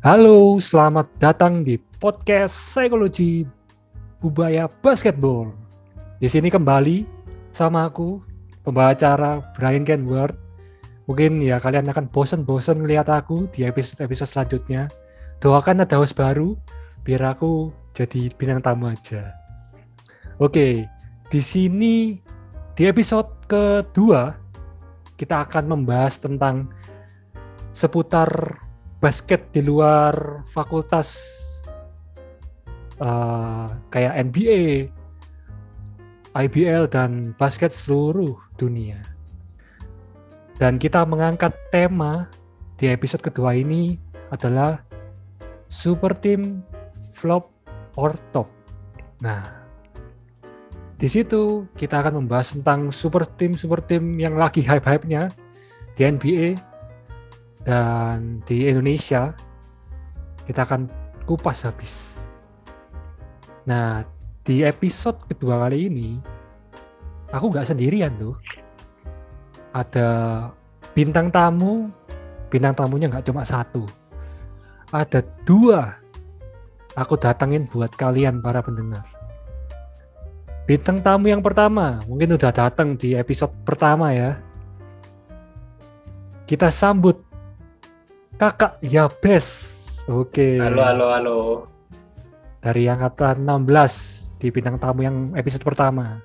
Halo, selamat datang di podcast Psikologi Bubaya Basketball. Di sini kembali sama aku, pembawa acara Brian Kenward. Mungkin ya kalian akan bosan-bosan melihat aku di episode-episode selanjutnya. Doakan ada host baru, biar aku jadi bintang tamu aja. Oke, di sini di episode kedua kita akan membahas tentang seputar basket di luar fakultas, kayak NBA, IBL, dan basket seluruh dunia. Dan kita mengangkat tema di episode kedua ini adalah Super Team Flop or Top. Nah, di situ kita akan membahas tentang super team yang lagi hype-hype-nya di NBA dan di Indonesia. Kita akan kupas habis. Nah, di episode kedua kali ini aku nggak sendirian tuh. Ada bintang tamunya nggak cuma satu, ada dua. Aku datangin buat kalian para pendengar. Bintang tamu yang pertama mungkin udah datang di episode pertama ya. Kita sambut Kakak Yabes. Oke. Halo. Dari angkatan 16 di bintang tamu yang episode pertama.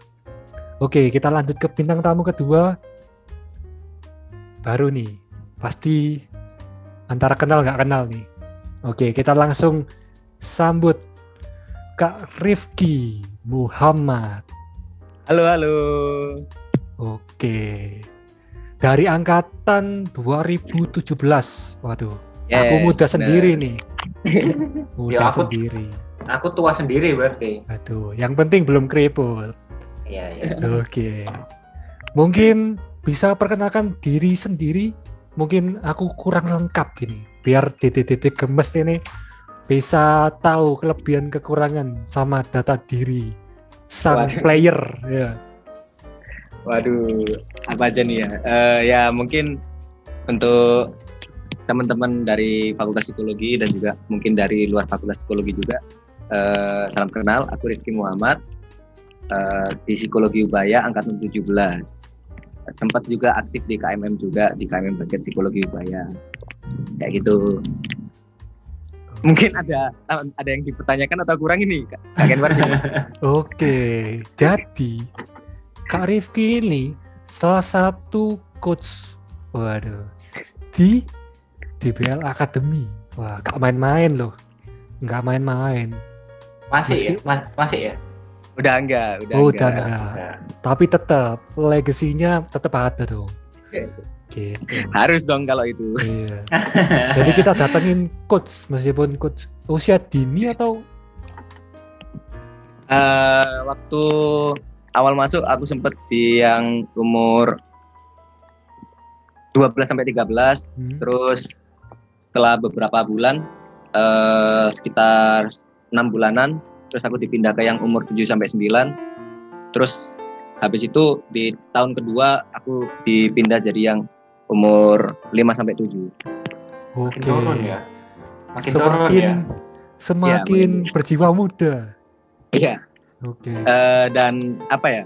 Oke, kita lanjut ke bintang tamu kedua. Baru nih, pasti antara kenal nggak kenal nih. Oke, kita langsung sambut Kak Rifki Muhammad. Halo. Oke. Dari angkatan 2017. Waduh, Yes, aku muda sendiri bener. nih. Ya, aku- Sendiri. Aku tua sendiri berarti. Aduh, yang penting belum keriput. Iya. Oke. Mungkin bisa perkenalkan diri sendiri. Mungkin aku kurang lengkap gini. Biar titik-titik gemes ini bisa tahu kelebihan kekurangan sama data diri sang Waduh. player. Ya. Waduh, apa aja nih ya? Ya mungkin untuk teman-teman dari Fakultas Psikologi dan juga mungkin dari luar Fakultas Psikologi juga, salam kenal. Aku Rifki Muhammad, di Psikologi Ubaya angkatan 17. Sempat juga aktif di KMM juga, di KMM Basket Psikologi Ubaya. Kayak gitu. Mungkin ada yang dipertanyakan atau kurang ini, Kak Kenwar? Oke, jadi Kak Rifki ini salah satu coach, di DBL Academy. Wah, gak main-main loh, nggak main-main. Masih ya? Udah enggak. Tapi tetap legasinya tetap ada dong. Gitu. Harus dong kalau itu. Iya. Jadi kita datengin coach, meskipun coach usia dini atau Waktu awal masuk aku sempet di yang umur 12-13, terus setelah beberapa bulan, sekitar 6 bulanan, terus aku dipindah ke yang umur 7-9. Terus habis itu di tahun kedua aku dipindah jadi yang umur 5-7. oke. Turun ya. Makin turun ya. Semakin berjiwa muda. Iya. Oke. Dan apa ya?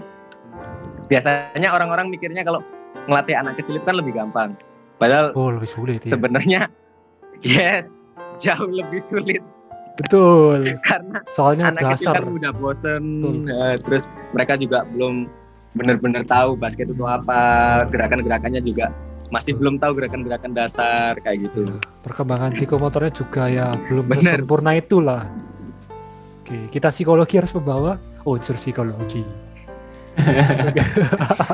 Biasanya orang-orang mikirnya kalau ngelatih anak kecil itu kan lebih gampang. Padahal lebih sulit ya. sebenarnya jauh lebih sulit. Betul. Karena Soalnya anak kecil dasar. kan udah bosen, terus mereka juga belum benar-benar tahu basket itu apa, gerakan-gerakannya juga masih belum tahu gerakan-gerakan dasar kayak gitu. Perkembangan psikomotornya juga ya belum Bener. sesempurna itulah. Oke, kita psikologi harus membawa unsur psikologi.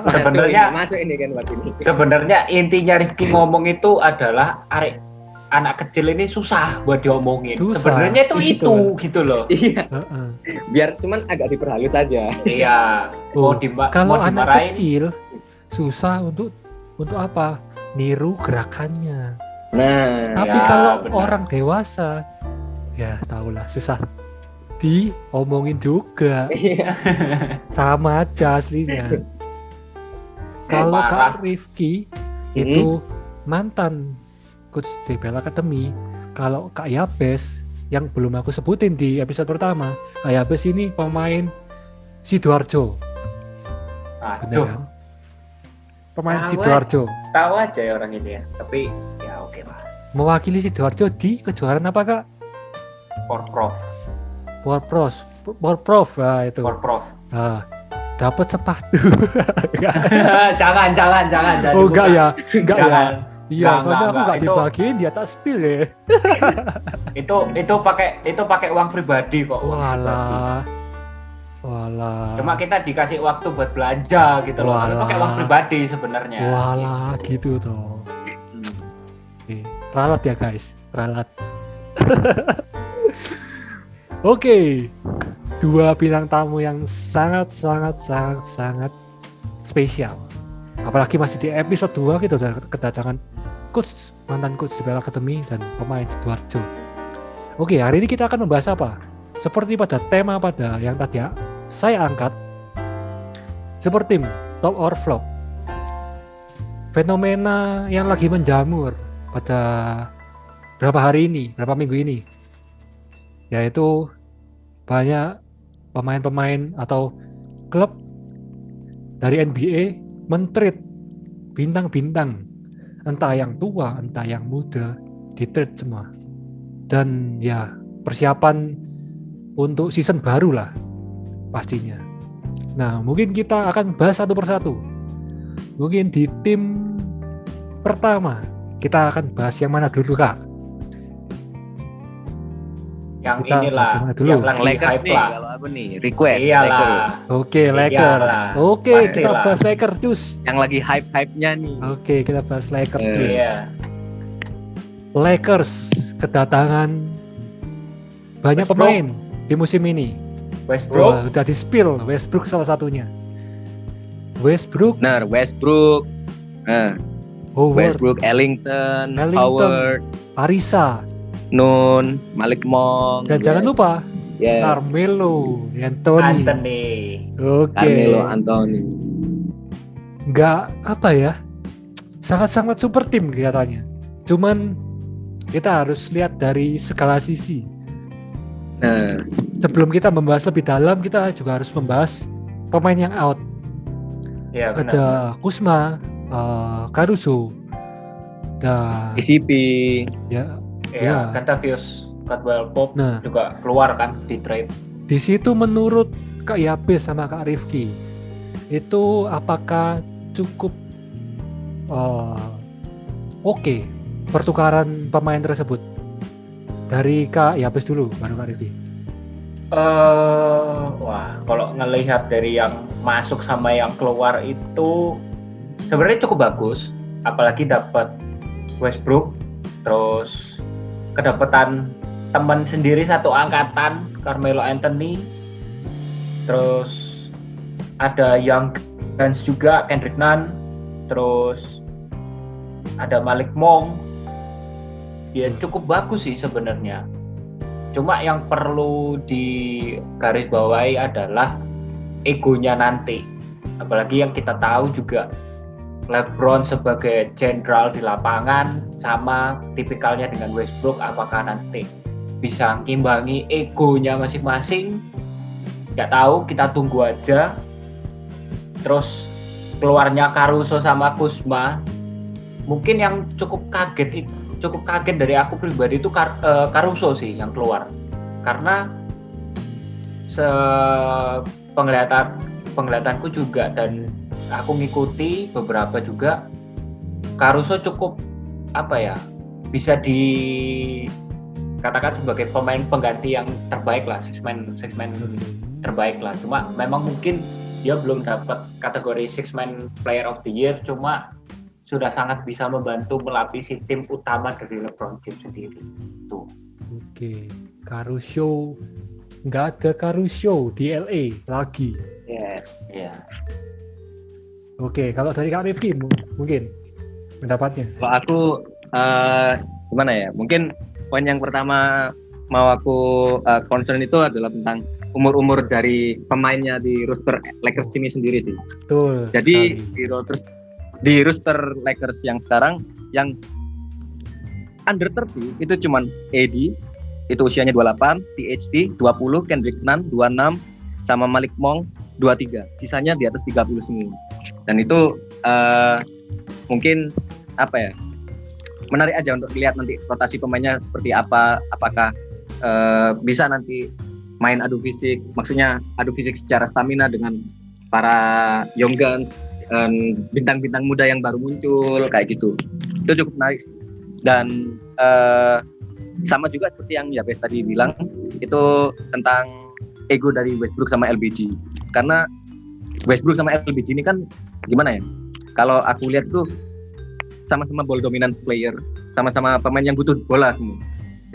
Sebenarnya- masuk ini kan buat ini. Sebenarnya intinya Rifki ngomong itu adalah anak kecil ini susah buat diomongin. Susah, Sebenarnya itu gitu. gitu loh. Iya, Heeh. biar cuman agak diperhalus aja. Iya. Oh, Mau kalau anak dimarahin. kecil susah untuk apa? Niru gerakannya. Nah, Tapi Ya, kalau benar. orang dewasa, ya tahulah susah diomongin juga, iya. sama aja aslinya. Kalau parah. Kak Rifki itu mantan coach di Bell Academy. Kalau Kak Yabes yang belum aku sebutin di episode pertama, Kak Yabes ini pemain Sidoarjo, benar Aduh, kan? Pemain Tahu Sidoarjo, tahu aja ya orang ini ya. Tapi ya oke lah. mewakili Sidoarjo di kejuaraan apa Kak? Porprov. Porprov, nah itu. Porprov. Nah, dapat sepatu. jangan. Oh enggak ya, enggak ya. Jangan. Iya, Enggak, soalnya aku enggak. enggak Itu- dibagiin, dia tak spill ya. Itu pakai uang pribadi kok. uang pribadi. Walah. Cuma kita dikasih waktu buat belanja gitu loh. Tapi Walah. pakai uang pribadi sebenarnya. Walah, gitu toh. Oke, ralat ya guys, ralat. Oke, dua bintang tamu yang sangat spesial. Apalagi masih di episode 2 kita udah kedatangan mantan coach di Bell Academy dan pemain Sidoarjo. Oke, hari ini kita akan membahas apa? Seperti pada tema pada yang tadi saya angkat, super team, top or flop. Fenomena yang lagi menjamur pada berapa minggu ini, yaitu banyak pemain-pemain atau klub dari NBA men-trade bintang-bintang, entah yang tua, entah yang muda, di-trade semua. Dan ya persiapan untuk season baru lah pastinya. Nah, mungkin kita akan bahas satu persatu. Mungkin di tim pertama kita akan bahas yang mana dulu Kak? Yang Kita inilah bahas yang mana dulu? yang Yang lagi Lakers hype nih, lah. kalau apa nih? Request. Lakers. Iyalah. Oke, Lakers. Iyalah, Oke, kita pastilah. bahas Lakers cus. Yang lagi hype-hype-nya nih. Oke, kita bahas Lakers cus. Iya. Lakers kedatangan banyak Westbrook. pemain di musim ini. Westbrook. Wah, udah di-spill, Westbrook salah satunya. Westbrook, Benar, Westbrook. Nah, Howard, Westbrook, Ellington, Ellington. Howard, Arisa, Nun, Malik Monk. dan jangan lupa ya, Carmelo Anthony. Anthony. Oke. Carmelo Anthony. Nggak apa ya, sangat-sangat super tim kelihatannya. Cuman kita harus lihat dari segala sisi. Nah, Sebelum kita membahas lebih dalam, kita juga harus membahas pemain yang out. Iya benar. Ada Kuzma, Caruso, dan KCP. ya, Iya, ya. Kentavious Caldwell Pope Nah, juga keluar kan di trade. di situ menurut Kak Yabes sama Kak Rifki, itu apakah cukup oke pertukaran pemain tersebut? Dari Kak Yabes dulu, baru Kak Rifki. Wah, kalau ngelihat dari yang masuk sama yang keluar itu sebenarnya cukup bagus, apalagi dapat Westbrook, terus kedapatan teman sendiri satu angkatan Carmelo Anthony, terus ada Young Guns juga Kendrick Nunn, terus ada Malik Monk. Ya cukup bagus sih sebenarnya. Cuma yang perlu digarisbawahi adalah egonya nanti. Apalagi yang kita tahu juga LeBron sebagai jenderal di lapangan sama tipikalnya dengan Westbrook, apakah nanti bisa ngimbangi egonya masing-masing? Nggak tahu, kita tunggu aja. Terus keluarnya Caruso sama Kuzma, mungkin yang cukup kaget dari aku pribadi itu Caruso sih yang keluar, karena penglihatan penglihatanku juga dan aku ngikuti beberapa juga, Caruso cukup bisa dikatakan sebagai pemain pengganti yang terbaik lah, six man terbaik lah. Cuma memang mungkin dia belum dapat kategori six man player of the year, cuma sudah sangat bisa membantu melapisi tim utama dari LeBron James sendiri. Tuh. Oke, Caruso, nggak ada Caruso di LA lagi. Yes. Oke, kalau dari Kak Rifki mungkin pendapatnya. Kalau aku gimana ya? Mungkin poin yang pertama mau aku concern itu adalah tentang umur-umur dari pemainnya di roster Lakers ini sendiri sih. Betul. Jadi sekali. di roster Lakers yang sekarang yang under 30 itu cuman AD itu usianya 28, THT 20, Kendrick Nunn 26, sama Malik Monk 23. Sisanya di atas 30 semua. Dan itu mungkin menarik aja untuk lihat nanti rotasi pemainnya seperti apa, apakah bisa nanti main adu fisik, maksudnya adu fisik secara stamina dengan para young guns, bintang-bintang muda yang baru muncul kayak gitu. Itu cukup menarik sih. Dan sama juga seperti yang Yabes tadi bilang, itu tentang ego dari Westbrook sama LBG. Karena Westbrook sama LBG ini kan gimana ya, kalau aku lihat tuh sama-sama ball dominant player, sama-sama pemain yang butuh bola semua.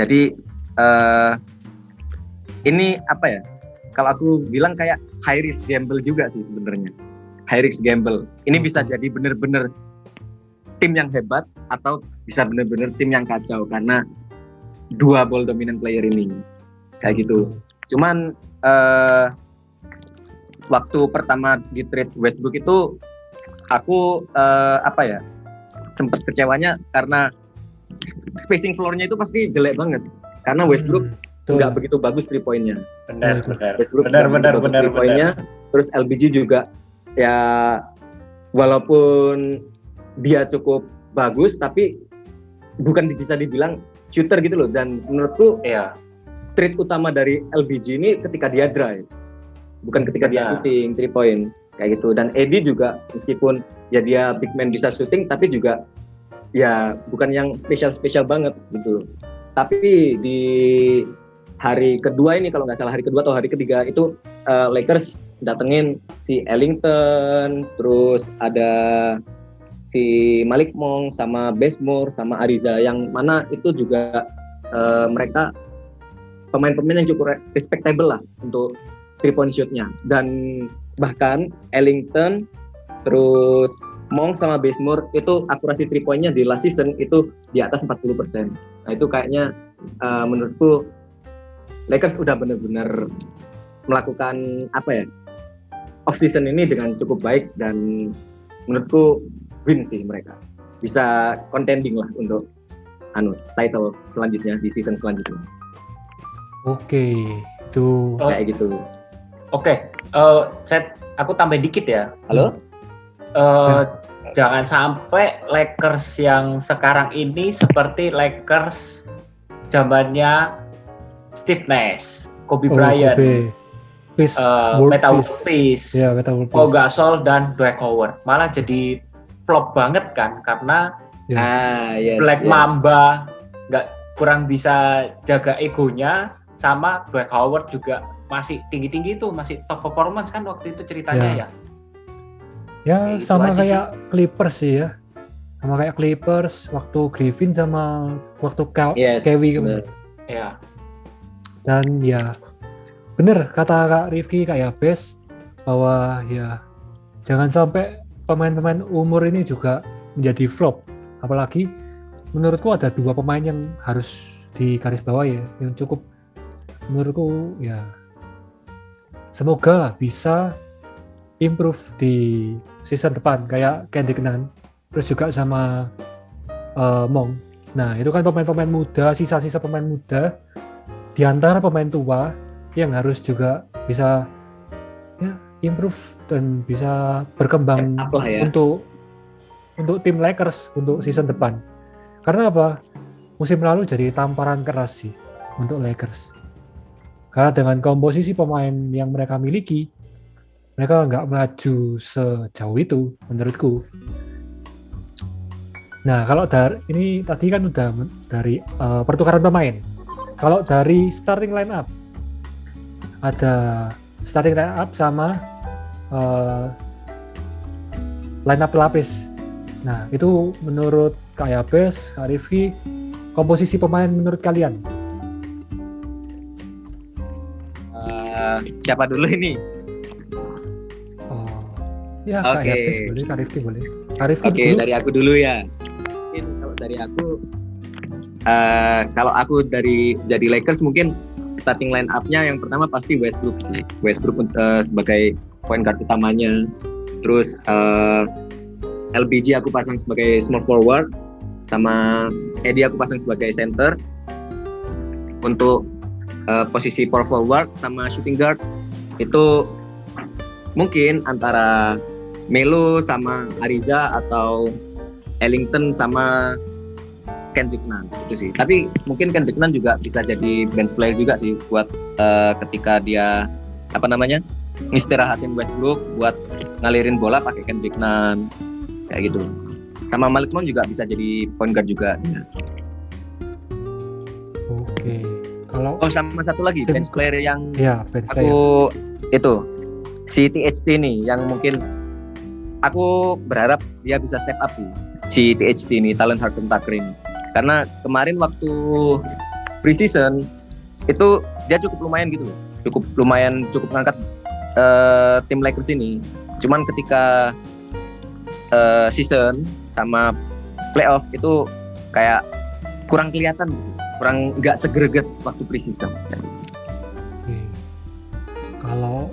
Jadi ini kalau aku bilang kayak high risk gamble juga sih sebenarnya. High risk gamble. Ini bisa jadi benar-benar tim yang hebat atau bisa benar-benar tim yang kacau karena dua ball dominant player ini. Kayak gitu. Cuman waktu pertama di trade Westbrook itu aku sempat kecewanya karena spacing floor-nya itu pasti jelek banget karena Westbrook nggak begitu bagus 3 point-nya. Benar. Westbrook benar. 3 point-nya. Terus LBG juga ya walaupun dia cukup bagus tapi bukan bisa dibilang shooter gitu loh. Dan menurutku trade utama dari LBG ini ketika dia drive, bukan ketika dia shooting 3 point kayak gitu. Dan AD juga meskipun ya dia big man bisa shooting tapi juga ya bukan yang spesial banget gitu. Tapi di hari kedua ini kalau nggak salah hari kedua atau hari ketiga itu Lakers datengin si Ellington, terus ada si Malik Monk sama Bazemore sama Ariza yang mana itu juga mereka pemain-pemain yang cukup respectable lah untuk 3 point shoot-nya. Dan bahkan Ellington terus Monk sama Bazemore itu akurasi 3 point-nya di last season itu di atas 40%. Nah itu kayaknya menurutku Lakers udah benar-benar melakukan off season ini dengan cukup baik dan menurutku win sih mereka. Bisa contending lah untuk title selanjutnya di season selanjutnya. Oke, itu kayak gitu. Oke, aku tambah dikit ya. Halo? Jangan sampai Lakers yang sekarang ini seperti Lakers zamannya Steve Nash, Kobe Bryant, Meta World Peace, Pau Gasol dan Dwight Howard. Malah jadi flop banget kan karena Black Mamba kurang bisa jaga egonya, sama Dwight Howard juga masih tinggi-tinggi tuh, masih top performance kan waktu itu ceritanya ya. Ya sama kayak Clippers sih ya. Sama kayak Clippers waktu Griffin sama waktu Kawhi kemarin. Iya. Dan ya bener kata Kak Rifki kayak Best bahwa ya jangan sampai pemain-pemain umur ini juga menjadi flop. Apalagi menurutku ada 2 pemain yang harus digarisbawahi ya, yang cukup menurutku ya semoga bisa improve di season depan kayak Kendrick Nunn, terus juga sama Monk. Nah itu kan pemain-pemain muda, sisa-sisa pemain muda di antara pemain tua yang harus juga bisa ya improve dan bisa berkembang untuk tim Lakers untuk season depan. Karena apa? Musim lalu jadi tamparan keras sih untuk Lakers. Karena dengan komposisi pemain yang mereka miliki, mereka nggak maju sejauh itu menurutku. Nah, kalau dari ini tadi kan udah dari pertukaran pemain. Kalau dari starting line up, ada starting line up sama line up pelapis. Nah, itu menurut Kak Yabes, Kak Rifki, komposisi pemain menurut kalian? Siapa dulu ini? Oh, ya Kak Oke. Yabes boleh, Kak Rifki boleh. Kak Rifki Oke, dulu. dari aku dulu ya. Mungkin kalau dari aku, kalau aku jadi Lakers mungkin starting line up-nya yang pertama pasti Westbrook sih. Westbrook sebagai point guard utamanya. Terus LBJ aku pasang sebagai small forward, sama Eddie aku pasang sebagai center. Untuk posisi power forward sama shooting guard itu mungkin antara Melo sama Ariza atau Ellington sama Kendrick Nunn itu sih. Tapi mungkin Kendrick Nunn juga bisa jadi bench player juga sih buat ketika dia istirahatin Westbrook buat ngalirin bola pakai Kendrick Nunn kayak gitu. Sama Malik Monk juga bisa jadi point guard juga. Oke. Kalau Oh, sama satu lagi bench player yang ya bench player. aku itu si THT nih yang mungkin aku berharap dia bisa step up sih, si THT ini, Talent Horton Tucker ini, karena kemarin waktu preseason itu dia cukup lumayan gitu loh, cukup ngangkat tim Lakers ini. Cuman ketika season sama playoff itu kayak kurang kelihatan gitu, kurang nggak segreget waktu preseason. Oke. Kalau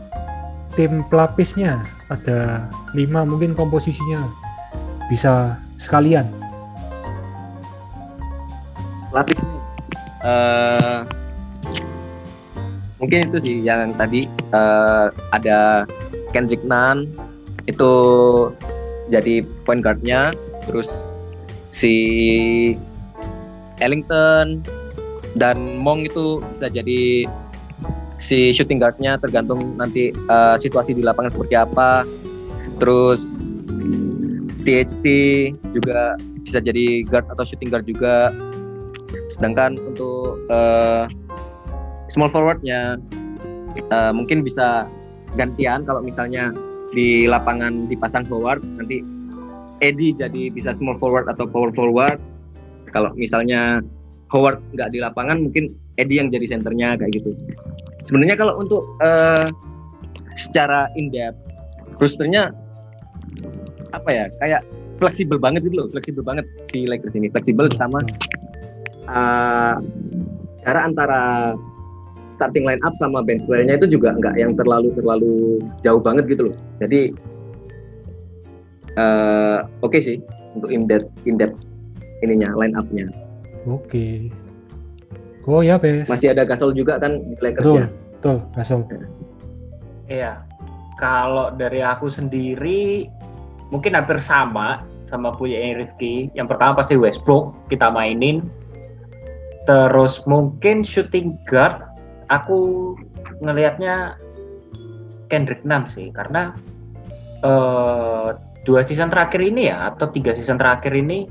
tim pelapisnya ada 5 mungkin komposisinya bisa sekalian. Lapis ini mungkin itu sih yang tadi ada Kendrick Nunn itu jadi point guard-nya, terus si Ellington dan Monk itu bisa jadi si shooting guard-nya, tergantung nanti situasi di lapangan seperti apa. Terus THT juga bisa jadi guard atau shooting guard juga. Sedangkan untuk small forward-nya mungkin bisa gantian, kalau misalnya di lapangan dipasang forward, nanti Eddie jadi bisa small forward atau power forward. Kalau misalnya Howard nggak di lapangan, mungkin Eddie yang jadi senternya kayak gitu. Sebenarnya kalau untuk secara in-depth rosternya apa ya, kayak fleksibel banget gitu loh, fleksibel banget si Lakers ini, fleksibel sama cara antara starting line up sama bench player-nya itu juga nggak yang terlalu jauh banget gitu loh. Jadi oke sih untuk in-depth ininya, line up-nya. Oke. Oh ya, Bes. Masih ada Gasol juga kan di Lakers Betul, ya. betul, Gasol. Iya. Kalau dari aku sendiri mungkin hampir sama punya Rifki. Yang pertama pasti Westbrook kita mainin. Terus mungkin shooting guard aku ngelihatnya Kendrick Nunn sih, karena 2 season terakhir ini ya, atau 3 season terakhir ini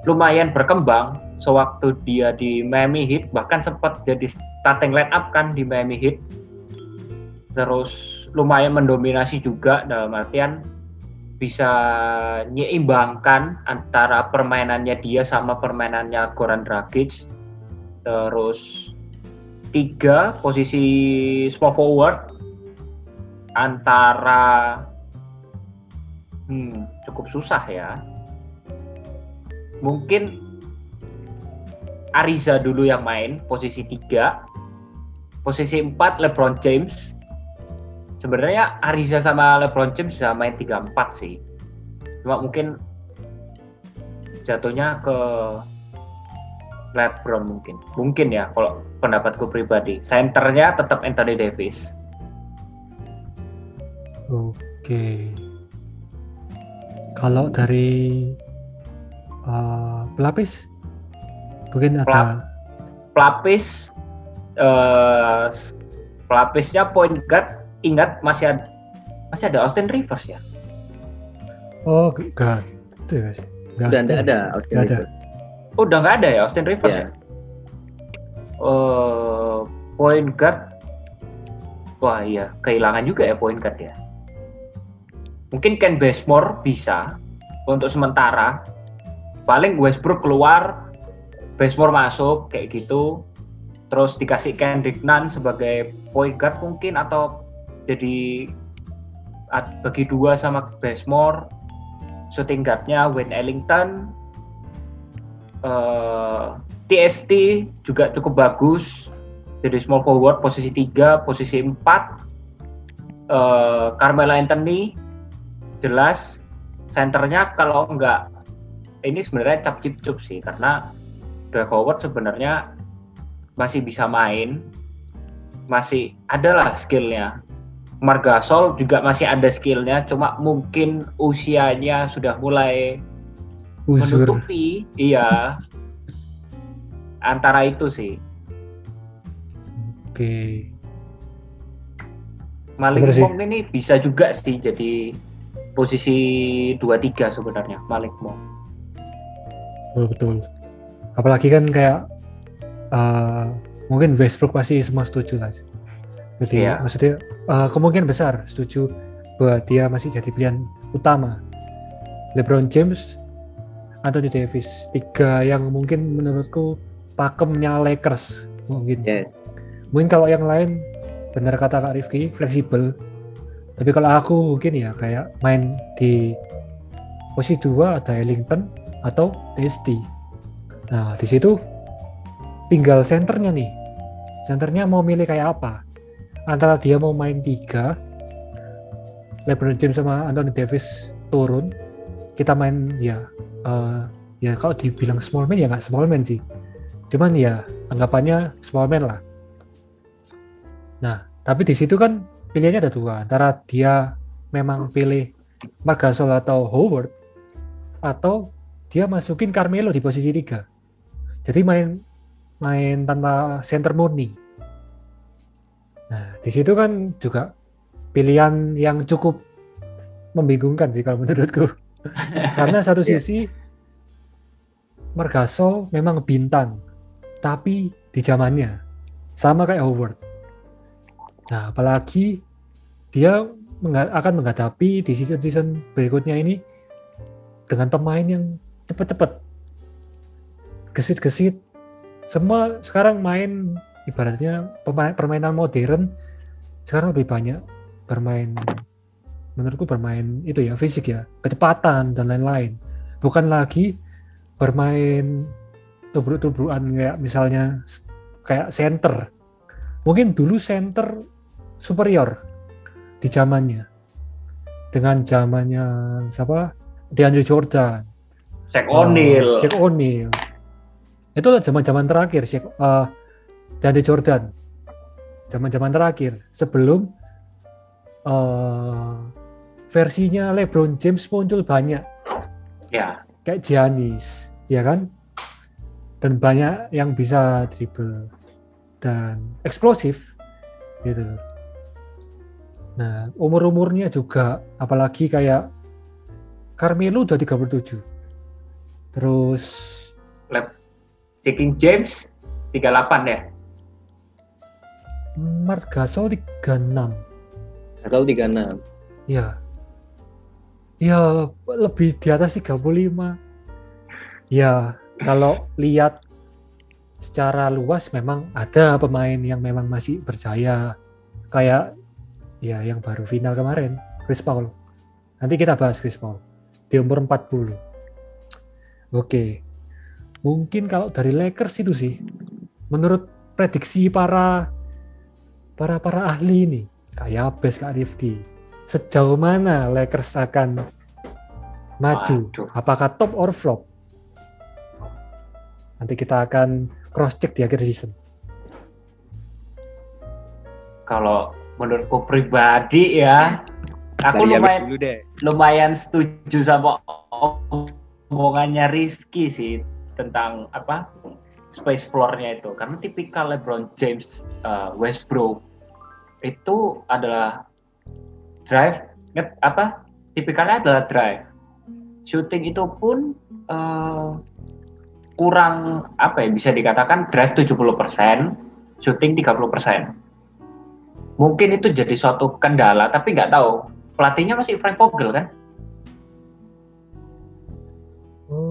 lumayan berkembang. Sewaktu dia di Miami Heat bahkan sempat jadi starting line up kan di Miami Heat. Terus lumayan mendominasi juga, dalam artian bisa menyeimbangkan antara permainannya dia sama permainannya Goran Dragic. Terus 3 posisi small forward antara cukup susah ya. Mungkin Ariza dulu yang main posisi 3. Posisi 4 LeBron James. Sebenarnya Ariza sama LeBron James bisa main 3-4 sih. Cuma mungkin jatuhnya ke LeBron mungkin ya, kalau pendapatku pribadi. Centernya tetap Anthony Davis. Oke. Kalau dari pelapis mungkin ada Pelapisnya point guard, ingat masih Masih ada Austin Rivers ya? Oh, gak ada ya. Udah nggak ada Austin Nggak ada. Rivers. Oh, udah nggak ada ya Austin Rivers Ya. ya? Point guard. Wah iya, kehilangan juga ya point guard ya. Mungkin Ken Bazemore bisa untuk sementara. Paling Westbrook keluar, Bazemore masuk kayak gitu. Terus dikasih Kendrick Nunn sebagai point guard mungkin, atau jadi bagi dua sama Bazemore. Shooting guardnya Wayne Ellington. TST juga cukup bagus. Jadi small forward posisi 3, posisi 4. Carmelo Anthony jelas. Centernya kalau enggak, ini sebenarnya cap cip cup sih, karena Dwight Howard sebenarnya masih bisa main, masih ada lah skillnya. Marc Gasol juga masih ada skillnya, cuma mungkin usianya sudah mulai Uzur. menutupi. Iya, antara itu sih. Oke. Malik Bener sih. Monk ini bisa juga sih jadi posisi 2-3 sebenarnya, Malik Monk. Betul. Apalagi kan kayak mungkin Westbrook pasti semua setuju lah. Jadi Iya. maksudnya kemungkinan besar setuju bahwa dia masih jadi pilihan utama. LeBron James, Anthony Davis, 3 yang mungkin menurutku pakemnya Lakers mungkin. Yes. Mungkin kalau yang lain benar kata Kak Rifki, fleksibel. Tapi kalau aku mungkin ya kayak main di posisi 2 ada Ellington atau TST. Nah, di situ tinggal senternya nih. Senternya mau milih kayak apa? Antara dia mau main 3, LeBron James sama Anthony Davis turun, kita main ya kalau dibilang small man ya nggak small man sih. Cuman ya anggapannya small man lah. Nah, tapi di situ kan pilihannya ada 2, antara dia memang pilih Marc Gasol atau Howard, atau dia masukin Carmelo di posisi 3. Jadi main tanpa center murni. Nah, di situ kan juga pilihan yang cukup membingungkan sih kalau menurutku. Karena satu sisi Marc Gasol memang bintang, tapi di zamannya sama kayak Howard. Nah, apalagi dia akan menghadapi di season berikutnya ini dengan pemain yang cepat-cepat, gesit-gesit. Semua sekarang main ibaratnya permainan modern sekarang lebih banyak menurutku bermain itu ya fisik ya, kecepatan dan lain-lain. Bukan lagi bermain tubruk-tubrukan kayak misalnya kayak center. Mungkin dulu center superior di zamannya. Dengan zamannya siapa? DeAndre Jordan, Shaq O'Neal. Shaq O'Neal. Itu zaman-zaman terakhir DeAndre Jordan. Zaman-zaman terakhir sebelum versinya LeBron James muncul banyak. Ya, Kayak Giannis, ya kan? Dan banyak yang bisa dribble dan eksplosif gitu. Nah, umur-umurnya juga apalagi kayak Carmelo udah 37. Terus King James 38 ya. Marc Gasol 36. Gasol 36. Ya. Ya, lebih di atas 35. Ya, kalau lihat secara luas memang ada pemain yang memang masih berjaya. Kayak ya yang baru final kemarin, Chris Paul. Nanti kita bahas Chris Paul. Di umur 40. Oke. Mungkin kalau dari Lakers itu sih, menurut prediksi para ahli ini, Kak Yabes, Kak Rifki, sejauh mana Lakers akan maju? Waduh. Apakah top or flop? Nanti kita akan cross check di akhir season. Kalau menurutku pribadi ya, aku lumayan setuju sama omongannya Rifki sih tentang space floor-nya itu, karena tipikal LeBron James, Westbrook itu adalah drive tipikalnya adalah drive. Shooting itu pun kurang bisa dikatakan drive 70%, shooting 30%. Mungkin itu jadi suatu kendala, tapi nggak tahu. Pelatihnya masih Frank Vogel kan?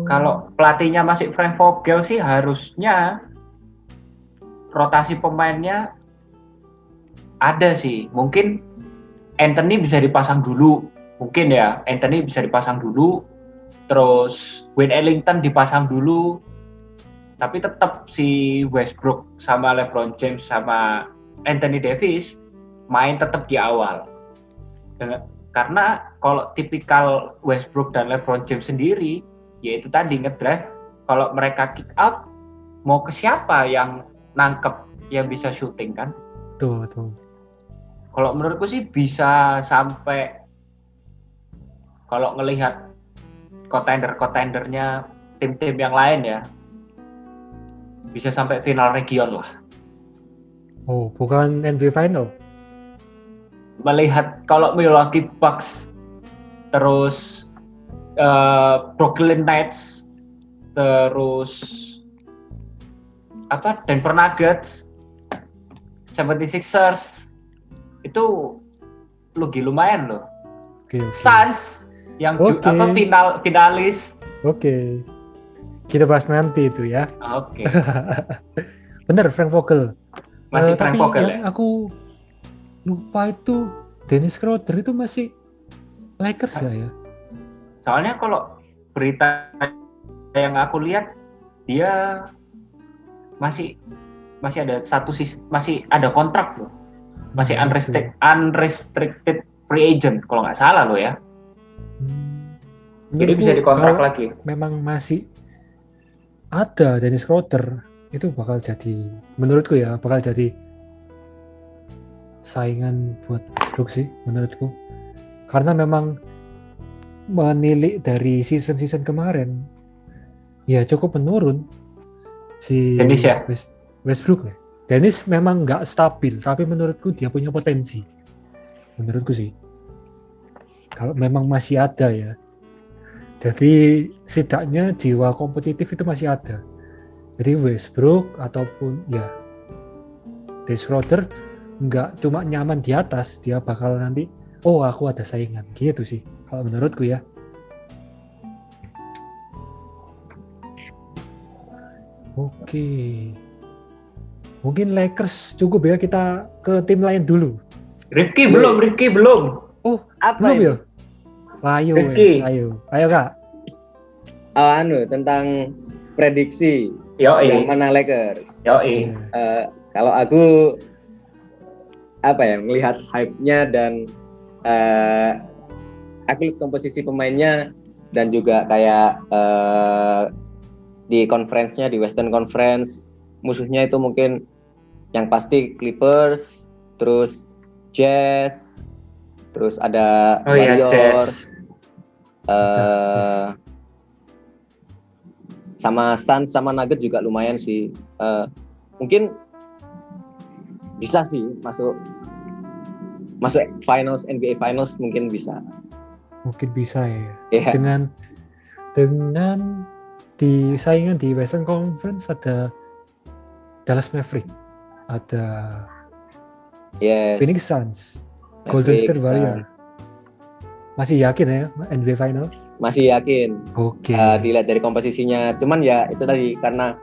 Kalau pelatihnya masih Frank Vogel sih harusnya rotasi pemainnya ada sih. Mungkin Anthony bisa dipasang dulu. Mungkin ya, Anthony bisa dipasang dulu. Terus Wayne Ellington dipasang dulu. Tapi tetap si Westbrook sama LeBron James sama Anthony Davis main tetap di awal. Karena kalau tipikal Westbrook dan LeBron James sendiri, yaitu tadi ngedrive, kalau mereka kick out, mau ke siapa yang nangkep, yang bisa shooting kan? Betul. Kalau menurutku sih bisa sampai, kalau ngelihat kontender-kontendernya tim-tim yang lain ya, bisa sampai final region lah. Oh, bukan NBA Final? Melihat kalau Milwaukee Bucks, terus Brooklyn Nets, terus Denver Nuggets, 76ers, itu lumayan loh. Okay. Suns yang finalis. Oke. Kita bahas nanti itu ya. Oke. Bener, Frank Vogel. Masih Frank Vogel ya? Aku lupa itu Dennis Schroeder itu masih Lakers ya. Soalnya kalau berita yang aku lihat, dia masih ada masih ada kontrak loh. Masih unrestricted free agent kalau nggak salah loh ya. Jadi bisa dikontrak lagi. Memang masih ada Dennis Schroeder, itu bakal jadi, menurutku ya, bakal jadi saingan buat Brook sih menurutku. Karena memang menilik dari season kemarin, ya cukup menurun si Dennis ya? Westbrook ya. Dennis memang nggak stabil, tapi menurutku dia punya potensi. Menurutku sih. Kalau memang masih ada ya. Jadi setidaknya jiwa kompetitif itu masih ada. Jadi Westbrook ataupun ya Dennis Schroeder nggak cuma nyaman di atas, dia bakal nanti aku ada saingan gitu sih kalau menurutku ya. Oke. Mungkin Lakers cukup ya, kita ke tim lain dulu. Rifki belum. Oh, Apa belum ini? ya? Ayo, ayo Kak. Tentang prediksi Yoi. yang mana Lakers. Yoi. Kalau aku melihat hype-nya dan aku lihat komposisi pemainnya dan juga kayak di conference-nya, di Western Conference, musuhnya itu mungkin yang pasti Clippers, terus Jazz, terus ada Warriors, sama Suns sama Nuggets juga lumayan sih. Mungkin bisa sih masuk finals, NBA Finals mungkin bisa. Mungkin bisa ya. Yeah. Dengan di saingan di Western Conference ada Dallas Mavericks, ada Phoenix Suns, Golden State Warriors. Masih yakin ya NBA Final? Masih yakin. Oke. Dilihat dari komposisinya. Cuman ya itu tadi, karena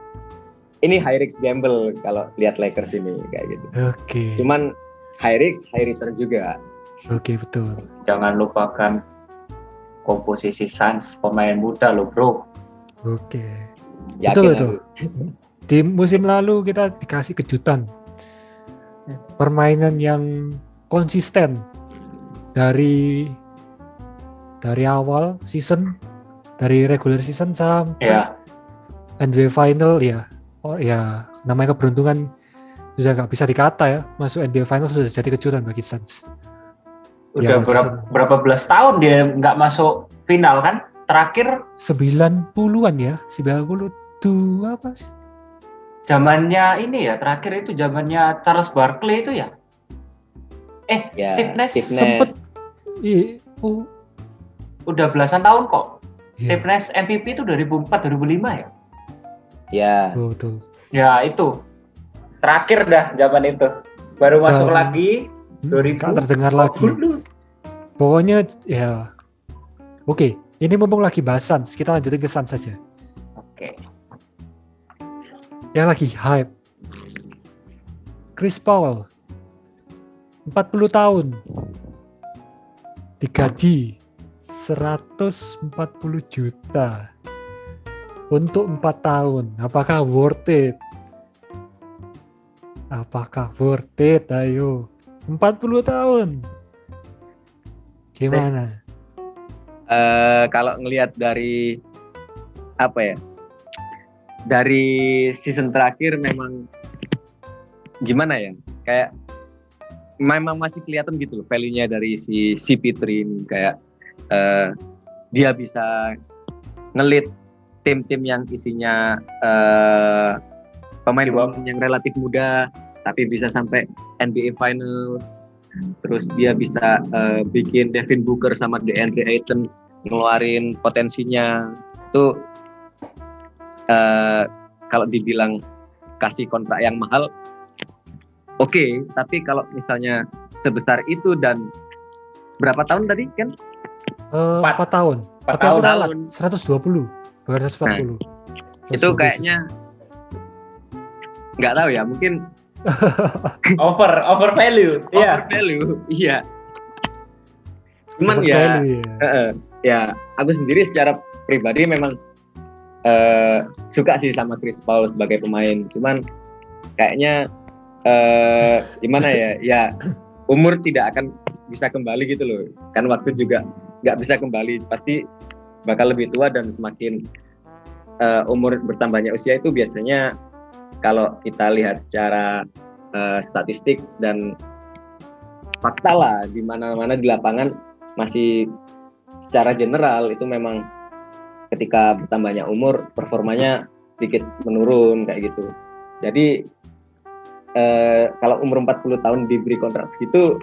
ini high risk gamble kalau lihat Lakers ini kayak gitu. Oke. Cuman high risk, high return juga. Oke, betul. Jangan lupakan komposisi Suns, pemain muda loh bro. Oke. Yakin Betul. Di musim lalu kita dikasih kejutan. Permainan yang konsisten dari awal season, dari regular season sampai NBA Final ya. Oh ya, namanya keberuntungan sudah nggak bisa dikata ya. Masuk NBA Final sudah jadi kejutan bagi Suns. Udah berapa belas tahun dia nggak masuk final kan? Terakhir 90-an ya, 92 apa sih? Zamannya ini ya, terakhir itu zamannya Charles Barkley itu ya. Steve Nash. Sempet Oh, Udah belasan tahun kok. iya, Steve Nash MVP itu 2004 2005 ya. Ya, betul. Ya itu terakhir dah zaman itu. Baru masuk Dan lagi nggak terdengar lagi. 2020. Pokoknya ya, oke. Ini mumpung lagi bahas Suns, kita lanjutin ke Suns saja. Oke. Yang lagi hype, Chris Paul, 40 tahun, digaji 140 juta untuk 4 tahun. Apakah worth it? Apakah worth it? Ayo, 40 tahun. Gimana? kalau ngelihat dari apa ya, dari season terakhir memang gimana ya, kayak memang masih kelihatan gitu loh value-nya dari si CP3 ini, kayak dia bisa ngelit tim-tim yang isinya pemain-pemain yang relatif muda tapi bisa sampai NBA Finals. Terus dia bisa bikin Devin Booker sama DeAndre Ayton ngeluarin potensinya. Itu kalau dibilang kasih kontrak yang mahal, oke. Tapi kalau misalnya sebesar itu dan berapa tahun tadi kan? 4 tahun. 4 Tapi aku tahun. ralat 120, bukan 140. Itu kayaknya nggak tahu ya, mungkin over value. Iya. overvalue, iya. Cuman Overvalue, ya aku sendiri secara pribadi memang suka sih sama Chris Paul sebagai pemain. Cuman kayaknya gimana ya? Ya umur tidak akan bisa kembali gitu loh. Kan waktu juga nggak bisa kembali. Pasti bakal lebih tua dan semakin umur bertambahnya usia itu biasanya kalau kita lihat secara statistik dan fakta lah, di mana-mana di lapangan masih secara general itu memang ketika bertambahnya umur performanya sedikit menurun kayak gitu. Jadi kalau umur 40 tahun diberi kontrak segitu,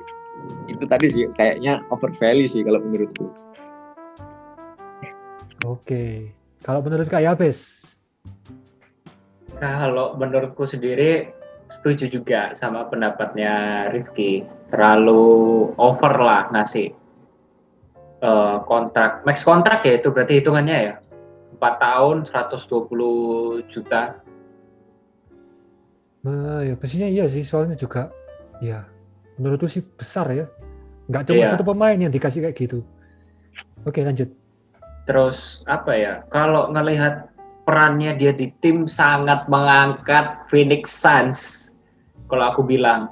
itu tadi sih kayaknya overvalue sih kalau menurutku. Oke. Kalau menurut Kak Yabes? Kalau menurutku sendiri setuju juga sama pendapatnya Rifki. Terlalu over lah ngasih kontrak, max kontrak ya, itu berarti hitungannya ya 4 tahun 120 juta. Ya pastinya iya sih, soalnya juga ya menurutku sih besar ya. Nggak cuma satu pemain yang dikasih kayak gitu. Oke, lanjut. Terus apa ya, kalau ngelihat perannya dia di tim sangat mengangkat Phoenix Suns kalau aku bilang,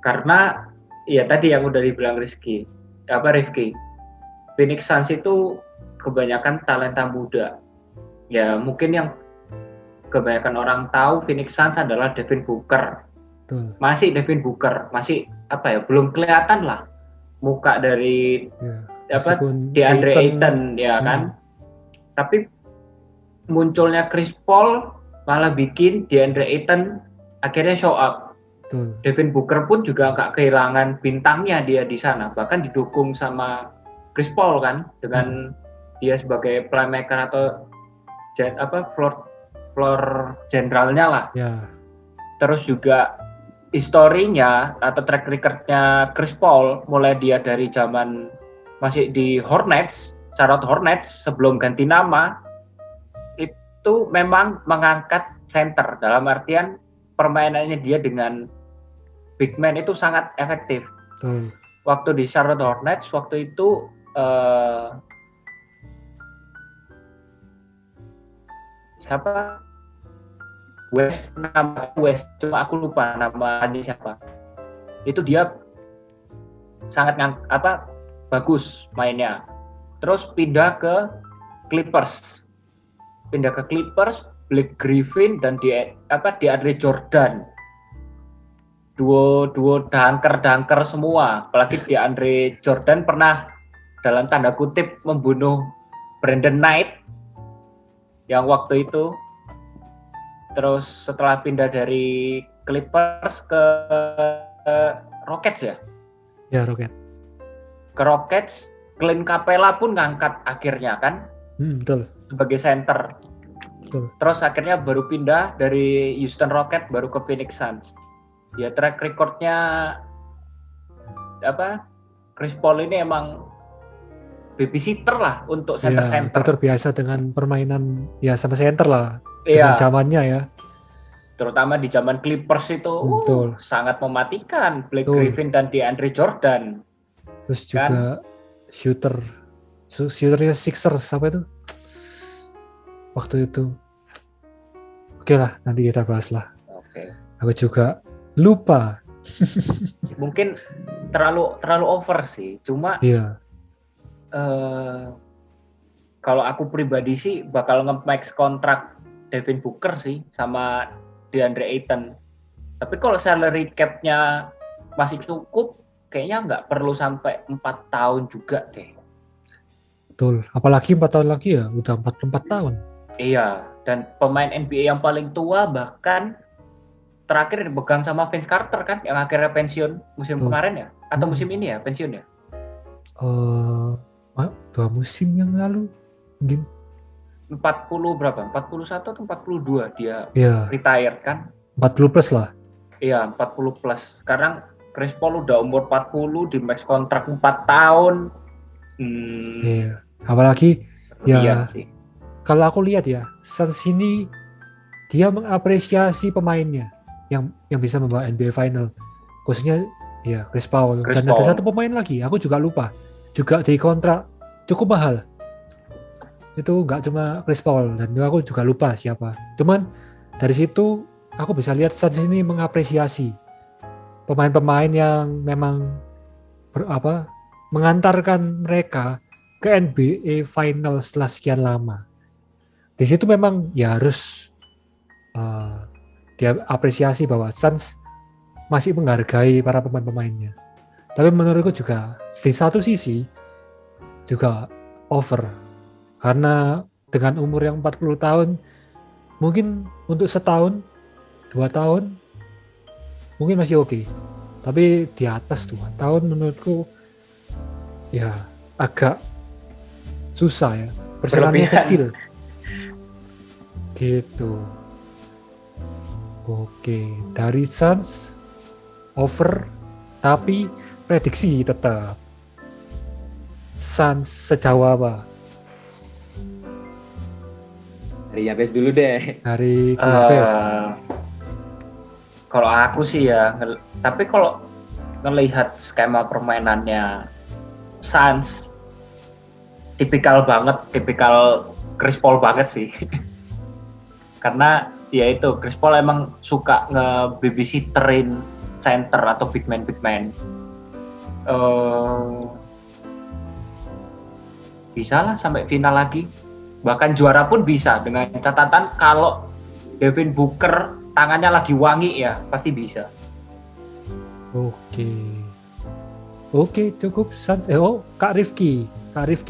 karena ya tadi yang udah dibilang Rifki, Phoenix Suns itu kebanyakan talenta muda. Ya mungkin yang kebanyakan orang tahu Phoenix Suns adalah Devin Booker. Betul. Masih Devin Booker, masih apa ya, belum kelihatan lah muka dari DeAndre Ayton ya kan. Tapi munculnya Chris Paul malah bikin DeAndre Ayton akhirnya show up. Betul. Devin Booker pun juga nggak kehilangan bintangnya dia di sana, bahkan didukung sama Chris Paul kan, dengan dia sebagai playmaker atau floor generalnya lah. Ya. Terus juga historinya atau track recordnya Chris Paul, mulai dia dari zaman masih di Charlotte Hornets sebelum ganti nama, itu memang mengangkat center, dalam artian permainannya dia dengan big man itu sangat efektif. Betul. Waktu di Charlotte Hornets waktu itu siapa? West, cuma aku lupa namanya siapa. Itu dia sangat bagus mainnya. Terus pindah ke Clippers. Blake Griffin dan DeAndre Jordan. Duo dunker semua. Apalagi DeAndre Jordan pernah dalam tanda kutip membunuh Brandon Knight yang waktu itu. Terus setelah pindah dari Clippers ke Rockets ya? Ya, Rockets. Ke Rockets, Clint Capela pun ngangkat akhirnya kan Betul. sebagai center. Betul. Terus akhirnya baru pindah dari Houston Rockets baru ke Phoenix Suns. Ya track recordnya Chris Paul ini emang babysitter lah untuk Ya, center-center. dia terbiasa dengan permainan ya sama center lah Iya, dengan zamannya ya. terutama di zaman Clippers itu Betul. sangat mematikan. Blake Betul. Griffin dan DeAndre Jordan. Terus juga shooternya Sixers apa itu? Waktu itu. Oke lah, nanti kita bahas lah. Oke. Aku juga lupa. Mungkin terlalu over sih. Cuma Iya. kalau aku pribadi sih bakal nge-max kontrak Devin Booker sih sama DeAndre Ayton. Tapi kalau salary cap-nya masih cukup, kayaknya nggak perlu sampai 4 tahun juga deh. Betul. Apalagi 4 tahun lagi ya, udah 44 tahun. Iya, dan pemain NBA yang paling tua bahkan terakhir dipegang sama Vince Carter kan, yang akhirnya pensiun musim kemarin ya? Atau musim ini ya pensiun ya? 2 musim yang lalu mungkin. 40 berapa? 41 atau 42 dia Iya, retired kan? 40 plus lah. Iya, 40 plus. Sekarang Chris Paul udah umur 40 di max kontrak 4 tahun. Iya. Apalagi ya sih. kalau aku lihat ya, Suns ini dia mengapresiasi pemainnya yang bisa membawa NBA Final. Khususnya ya Chris Paul. Dan ada satu pemain lagi, aku juga lupa. Juga di kontrak cukup mahal. Itu nggak cuma Chris Paul, dan aku juga lupa siapa. Cuman dari situ aku bisa lihat Suns ini mengapresiasi pemain-pemain yang memang mengantarkan mereka ke NBA Final setelah sekian lama. Di situ memang ya harus dia apresiasi bahwa Suns masih menghargai para pemain-pemainnya. Tapi menurutku juga di satu sisi juga over. Karena dengan umur yang 40 tahun, mungkin untuk setahun, 2 tahun, mungkin masih oke. Tapi di atas 2 tahun menurutku ya agak susah ya. Persenannya kecil. Gitu. Oke, dari Suns over, tapi prediksi tetap Suns sejauh apa? Dari Yabes dulu deh. Dari Yabes. Kalau aku sih ya, tapi kalau ngelihat skema permainannya Suns, tipikal Chris Paul banget sih. Karena ya itu Chris Paul emang suka nge-babysitterin center atau big man. Bisa lah sampai final lagi. Bahkan juara pun bisa, dengan catatan kalau Devin Booker tangannya lagi wangi ya pasti bisa. Oke, cukup Suns. Kak Rifki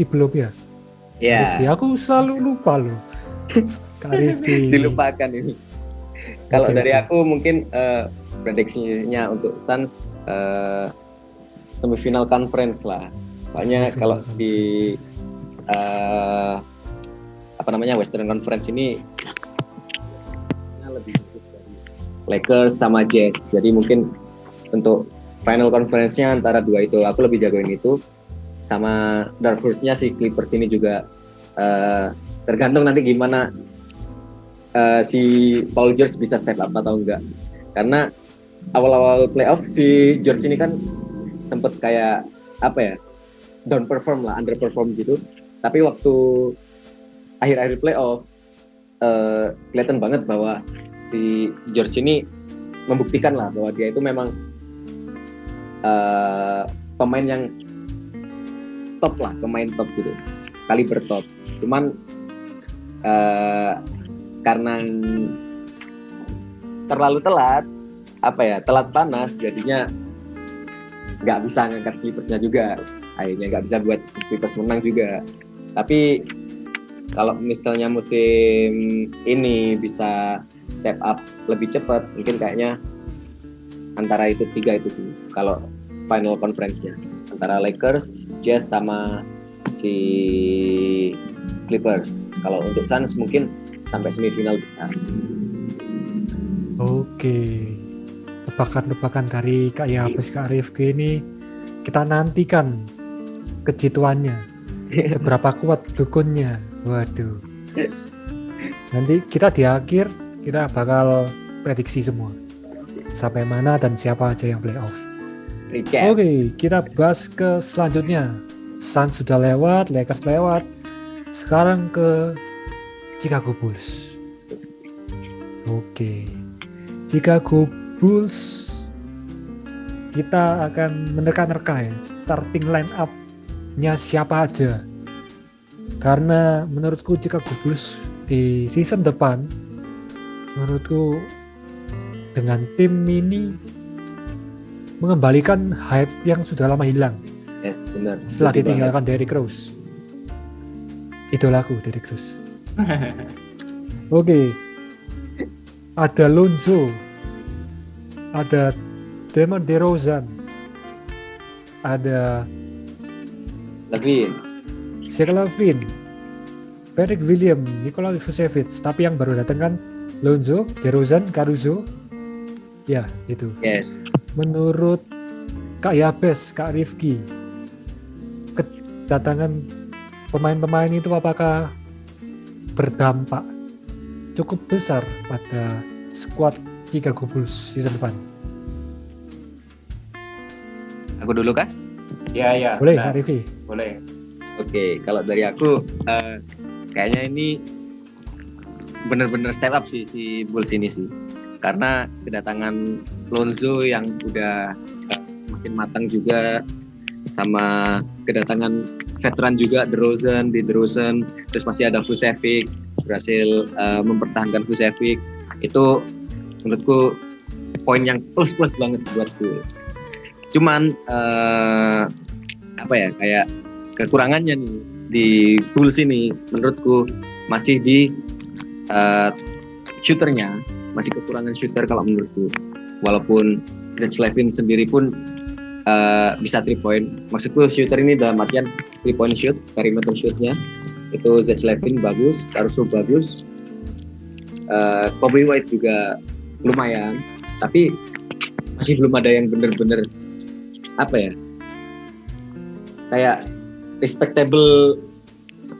belum ya? Iya. Rifki, aku selalu lupa loh. Kak Rifki. Dilupakan ini. Kalau dari aku mungkin prediksinya untuk Suns semifinal conference lah. Soalnya kalau di Western Conference ini lebih bagus dari Lakers sama Jazz. Jadi mungkin untuk final conference-nya antara dua itu, aku lebih jagoin itu. Sama dark horse-nya si Clippers ini juga tergantung nanti gimana si Paul George bisa step up atau enggak. Karena awal-awal playoff si George ini kan sempet kayak underperform gitu. Tapi waktu akhir-akhir playoff kelihatan banget bahwa si George ini membuktikan lah bahwa dia itu memang pemain yang top lah, pemain top gitu, kaliber top. Cuman karena terlalu telat panas, jadinya nggak bisa ngangkat Clippersnya juga, akhirnya nggak bisa buat Clippers menang juga. Tapi kalau misalnya musim ini bisa step up lebih cepat, mungkin kayaknya antara itu 3 itu sih kalau final conference-nya, antara Lakers, Jazz sama si Clippers. Kalau untuk Suns mungkin sampai semifinal bisa. Oke. Tebakan-tebakan dari Kak Yabes, Kak Rifki ini kita nantikan kejituannya. Seberapa kuat dukunnya. Waduh. Nanti kita di akhir kita bakal prediksi semua. Sampai mana dan siapa aja yang playoff. Recap. Oke, kita bahas ke selanjutnya. Suns sudah lewat, Lakers lewat. Sekarang ke Chicago Bulls. Oke. Chicago Bulls kita akan menerka-nerka ya starting line up-nya siapa aja. Karena menurutku Chicago Bulls di season depan menurutku dengan tim ini mengembalikan hype yang sudah lama hilang Yes, benar. setelah Betul ditinggalkan Derrick Rose. Idolaku Derrick Rose. Oke. Ada Lonzo, ada DeMar DeRozan, ada Levin. Zach LaVine, Patrick William, Nikola Vucevic. Tapi yang baru datang kan Lonzo, DeRozan, Caruso. Ya, itu. Yes. Menurut Kak Yabes, Kak Rifki, kedatangan pemain-pemain itu apakah berdampak cukup besar pada skuad Chicago Bulls season depan? Aku dulu kah? Ya. Boleh, Nah, Kak Rifki? boleh. Oke, kalau dari aku kayaknya ini benar-benar step up sih si Bulls ini sih. Karena kedatangan Lonzo yang udah semakin matang juga, sama kedatangan veteran juga DeRozan, terus masih ada Vucevic, berhasil mempertahankan Vucevic. Itu menurutku poin yang plus banget buat Bulls. Cuman kayak kekurangannya nih di Bulls ini menurutku masih di shooternya, masih kekurangan shooter kalau menurutku. Walaupun Zach LaVine sendiri pun bisa 3 point. Maksudku shooter ini dalam artian 3 point shoot, perimeter shootnya itu Zach LaVine bagus, Caruso bagus, Kobe White juga lumayan, tapi masih belum ada yang bener-bener kayak respectable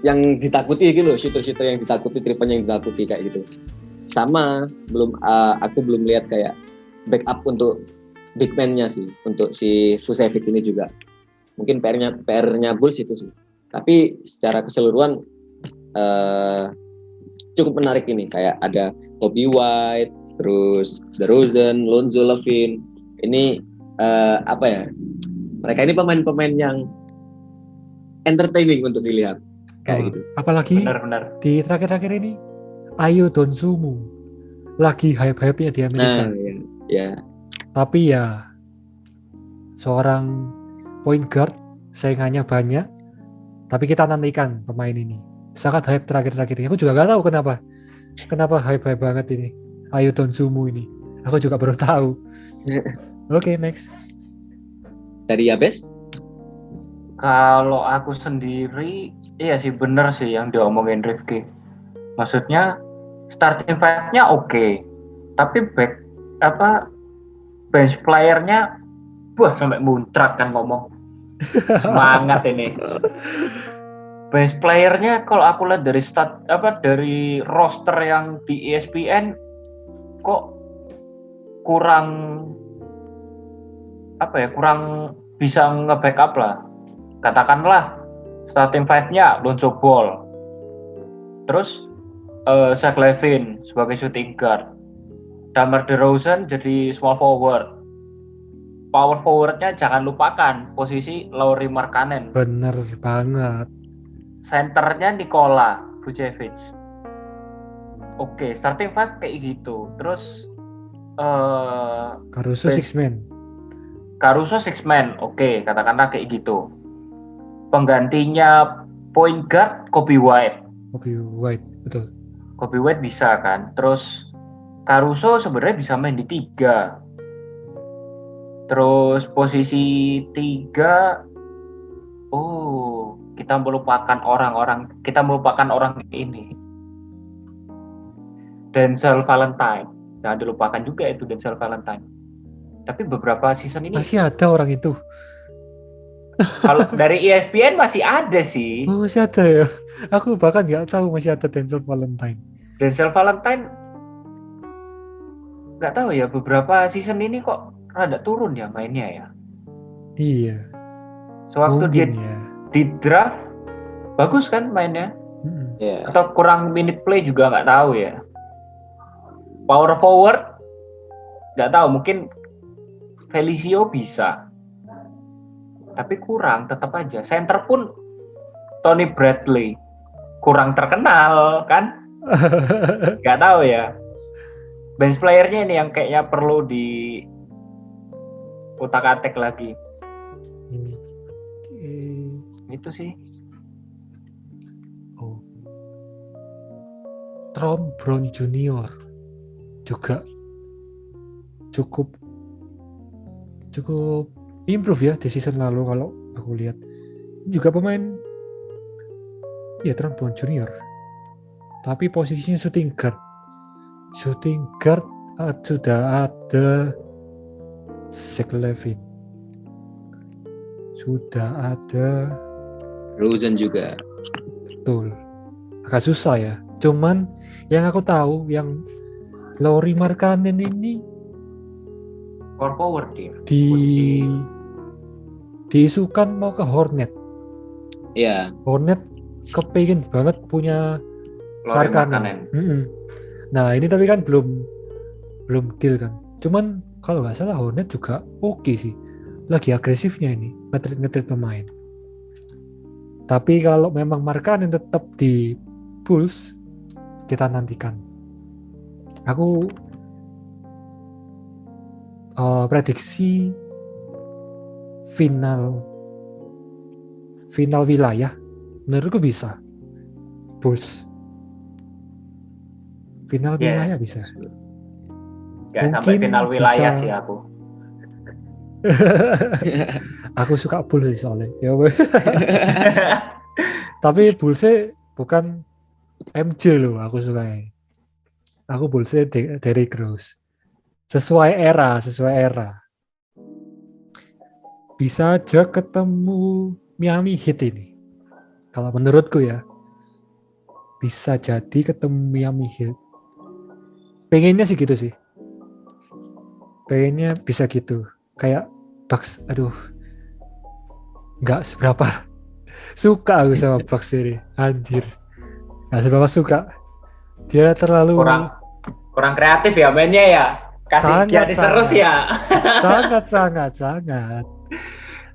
yang ditakuti gitu loh, shooter yang ditakuti, 3 point yang ditakuti kayak gitu. Sama aku belum lihat kayak backup untuk big man-nya sih, untuk si Vucevic ini juga. Mungkin PR-nya Bulls itu sih. Tapi secara keseluruhan cukup menarik ini, kayak ada Kobe White, terus DeRozan, Lonzo, LaVine. Ini mereka ini pemain-pemain yang entertaining untuk dilihat kayak gitu. Apalagi Benar. di terakhir-terakhir ini Ayo Dosunmu lagi hype-hype-nya di Amerika. Ya. Tapi ya seorang point guard saingannya banyak. Tapi kita nantikan pemain ini. Sangat hype terakhir-terakhir ini. Aku juga gak tahu kenapa hype-hype banget ini Ayo Dosunmu ini. Aku juga baru tahu. Oke, next. Dari Yabes? Kalau aku sendiri, iya sih bener sih yang diomongin Rifki. Maksudnya starting five-nya oke, tapi bench player-nya sampai muncrat kan ngomong. Semangat ini. Bench player-nya kalau aku lihat dari dari roster yang di ESPN kok kurang bisa nge-backup lah. Katakanlah starting five-nya Lonzo Ball, terus Zach LaVine sebagai shooting guard, DeMar DeRozan jadi small forward. Power forward-nya jangan lupakan posisi Lauri Markkanen. Bener banget. Centernya Nikola Vucevic. Oke, starting five kayak gitu. Terus Caruso six man. Caruso six man, oke, katakanlah kayak gitu. Penggantinya point guard Kobe White, betul. Kobe White bisa kan. Terus Caruso sebenarnya bisa main di 3. Terus posisi 3, kita melupakan orang ini. Denzel Valentine, jangan dilupakan juga itu Denzel Valentine. Tapi beberapa season ini Masih ada orang itu. kalau dari ESPN masih ada sih. Oh, masih ada ya. Aku bahkan nggak tahu masih ada Denzel Valentine. Denzel Valentine nggak tahu ya, beberapa season ini kok rada turun ya mainnya ya. Iya. Sewaktu dia Mungkin ya. di draft bagus kan mainnya, Ya. atau kurang minute play juga nggak tahu ya. Power forward nggak tahu, mungkin Felicio bisa, tapi kurang tetap aja. Center pun Tony Bradley kurang terkenal kan, nggak tahu ya. Bench playernya ini yang kayaknya perlu di utak-atik lagi. Ini. Itu sih. Oh. Tron Brown Junior juga cukup improve ya di season lalu kalau aku lihat. Juga pemain ya Tron Brown Junior. Tapi posisinya shooting guard. Sudah ada Zach Levine. Sudah ada Rosen juga. betul. Agak susah ya. Cuman yang aku tahu yang Lauri Markkanen ini Power forward dia. diisukan mau ke Hornet. Iya. Hornet kepingin banget punya Lauri Markkanen. Nah ini tapi kan belum deal kan. Cuman kalau nggak salah Hornet juga oke sih. Lagi agresifnya ini nge-trade pemain. Tapi kalau memang Markkanen tetap di Bulls, kita nantikan. Aku prediksi final wilayah menurutku bisa Bulls. Final wilayah bisa. Gak sampai Mungkin final wilayah bisa. sih aku. Aku suka Bulls sih soalnya. Ya, tapi Bullsnya bukan MJ loh, aku suka. Aku Bullsnya Derrick Rose. Sesuai era. Bisa aja ketemu Miami Heat ini. Kalau menurutku ya, bisa jadi ketemu Miami Heat. Pengennya sih gitu sih. Pengennya bisa gitu. Kayak Bucks, aduh. Nggak seberapa suka aku sama Bucks ini. Anjir. Nggak seberapa suka. Dia terlalu kurang kreatif ya mainnya ya. Kasih Giannis terus ya. Sangat.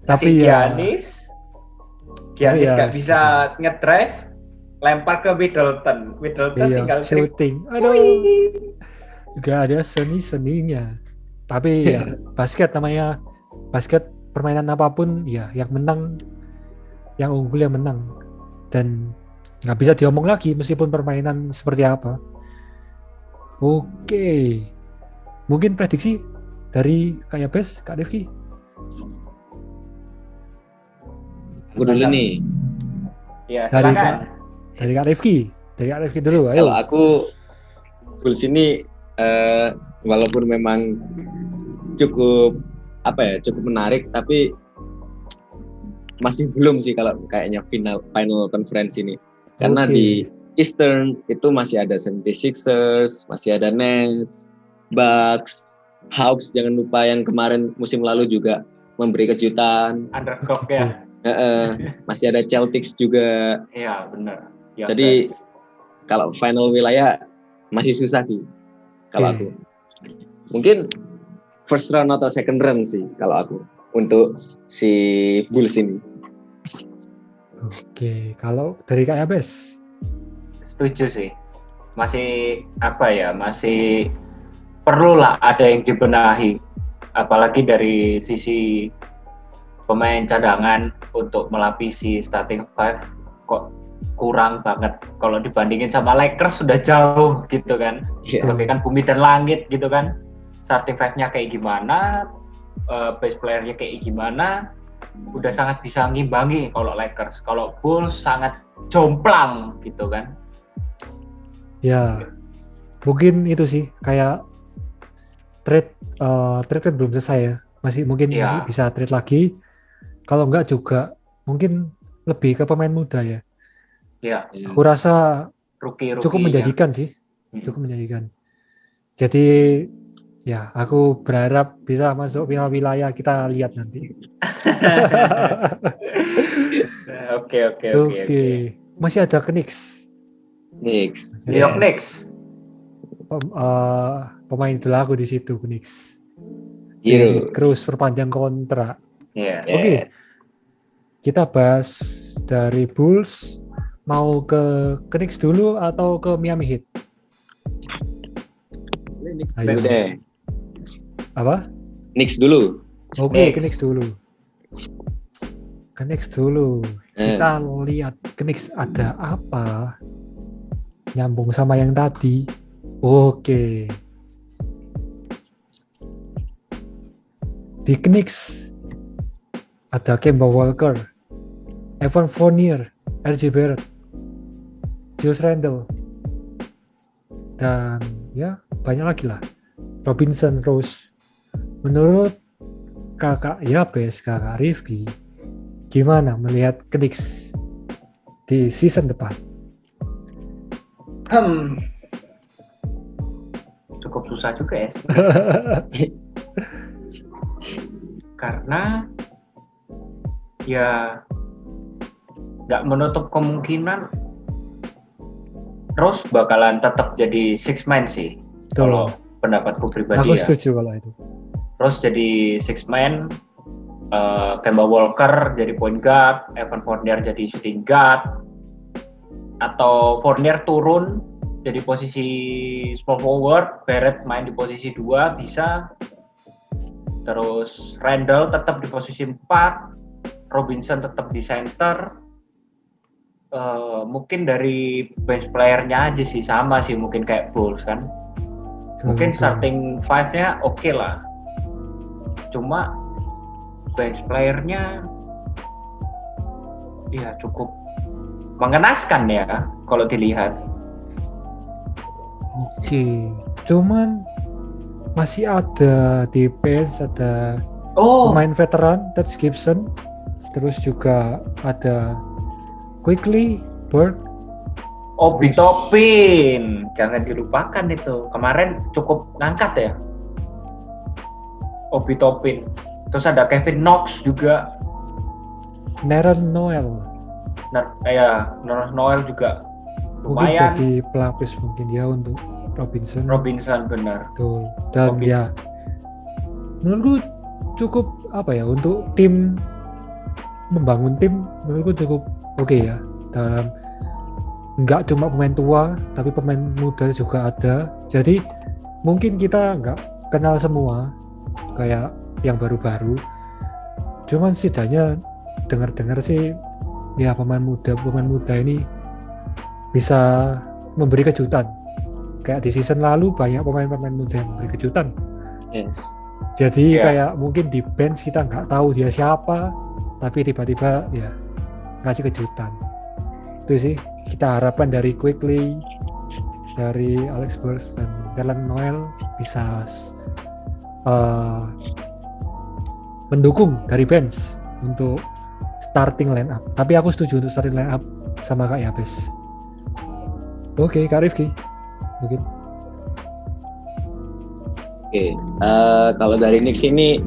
Tapi Giannis ya, gak bisa ngedrive, lempar ke Middleton iya, tinggal shooting. Aduh. Juga ada seninya. Tapi ya basket namanya. Basket permainan apapun ya yang menang, yang unggul yang menang. Dan nggak bisa diomong lagi meskipun permainan seperti apa. Oke. Mungkin prediksi dari Kak Yabes, Kak Rifki. Aku dulu nih. Ya, silakan. Dari Kak Rifki dulu, ayo. Kalau aku Bulls ini walaupun memang cukup menarik, tapi masih belum sih kalau kayaknya final conference ini. Karena di Eastern itu masih ada 76ers, masih ada Nets, Bucks, Hawks jangan lupa yang kemarin musim lalu juga memberi kejutan. Underdog ya. Masih ada Celtics juga. Iya, benar. Jadi kalau final wilayah masih susah sih kalau aku. Mungkin first round atau second round sih kalau aku untuk si Bulls ini. Oke, kalau dari Kak Yabes? Setuju sih. Masih masih perlulah ada yang dibenahi. Apalagi dari sisi pemain cadangan untuk melapisi starting five kok kurang banget. Kalau dibandingin sama Lakers sudah jauh gitu kan. Oke kan bumi dan langit gitu kan. Starting five-nya kayak gimana, base player-nya kayak gimana, udah sangat bisa ngimbangi kalau Lakers. Kalau Bulls sangat jomplang gitu kan. Ya, mungkin itu sih kayak trade kan belum selesai ya. Masih Iya. bisa trade lagi. Kalau enggak juga mungkin lebih ke pemain muda ya. Iya, Aku rasa rookie-rookie cukup yang menjanjikan sih, cukup menjanjikan. Jadi ya aku berharap bisa masuk final wilayah, kita lihat nanti. Oke, masih ada Knicks. Knicks. New York Knicks. Pemain idol aku di situ Knicks. Hero. Derrick Rose perpanjang kontrak. Iya. Oke, kita bahas dari Bulls. Mau ke Knicks dulu atau ke Miami Heat? Knicks Ayo. dulu deh. Apa? Knicks dulu. Oke, Knicks. ke Knicks dulu. Ke Knicks dulu. Kita lihat Knicks ada apa? Nyambung sama yang tadi. Oke. Di Knicks ada Kemba Walker, Evan Fournier, RJ Barrett, Julius Randle, dan ya banyak lagi lah. Robinson, Rose. Menurut kakak Yabes, kakak Rifki, gimana melihat Knicks di season depan? Cukup susah juga ya. Karena ya nggak menutup kemungkinan Rose bakalan tetap jadi six man sih. Kalau pendapatku pribadi aku ya. setuju kalau itu. Rose jadi six man, Kemba Walker jadi point guard, Evan Fournier jadi shooting guard, atau Fournier turun jadi posisi small forward, Barrett main di posisi 2 bisa. Terus Randle tetap di posisi 4, Robinson tetap di center. Mungkin dari bench player-nya aja sih sama sih, mungkin kayak Bulls kan. Mungkin starting 5-nya oke lah. Cuma bench player-nya ya cukup mengenaskan ya kalau dilihat. Oke, cuman masih ada di bench, ada pemain veteran, Taj Gibson, terus juga ada Quickly, Bird, Obi Toppin, jangan dilupakan itu. Kemarin cukup ngangkat ya, Obi Toppin. Terus ada Kevin Knox juga. Nerlens Noel. Nerlens Noel juga Mungkin lumayan. jadi pelapis mungkin ya untuk Robinson. Robinson benar. Betul. Dan ya, menurutku cukup apa ya, untuk tim, membangun tim menurutku cukup oke ya, dalam nggak cuma pemain tua tapi pemain muda juga ada. Jadi mungkin kita nggak kenal semua kayak yang baru-baru, cuman setidaknya dengar-dengar sih ya pemain muda ini bisa memberi kejutan. Kayak di season lalu banyak pemain-pemain muda yang memberi kejutan. Yes. Jadi kayak mungkin di bench kita nggak tahu dia siapa, tapi tiba-tiba ya ngasih kejutan. Itu sih kita harapkan dari Quickly, dari Alex Burks dan Nerlens Noel bisa mendukung dari bench untuk starting line up. Tapi aku setuju untuk starting line up sama Kak Yabes. Oke, Kak Rifki mungkin. Oke, kalau dari Knicks ini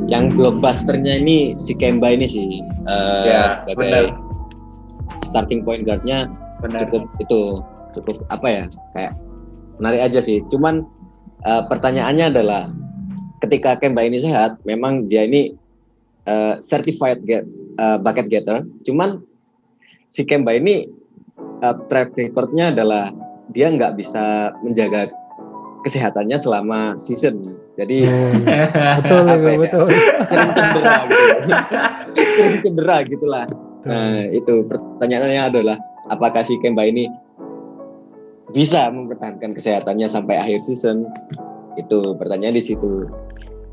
yang blockbusternya ini si Kemba ini sih sebagai starting point guard-nya cukup apa ya, kayak menarik aja sih. Cuman pertanyaannya adalah ketika Kemba ini sehat, memang dia ini certified bucket getter. Cuman si Kemba ini track record-nya adalah dia nggak bisa menjaga kesehatannya selama season. Jadi betul. sering cedera gitulah. Nah, itu pertanyaannya adalah apakah si Kemba ini bisa mempertahankan kesehatannya sampai akhir season? Itu pertanyaan di situ.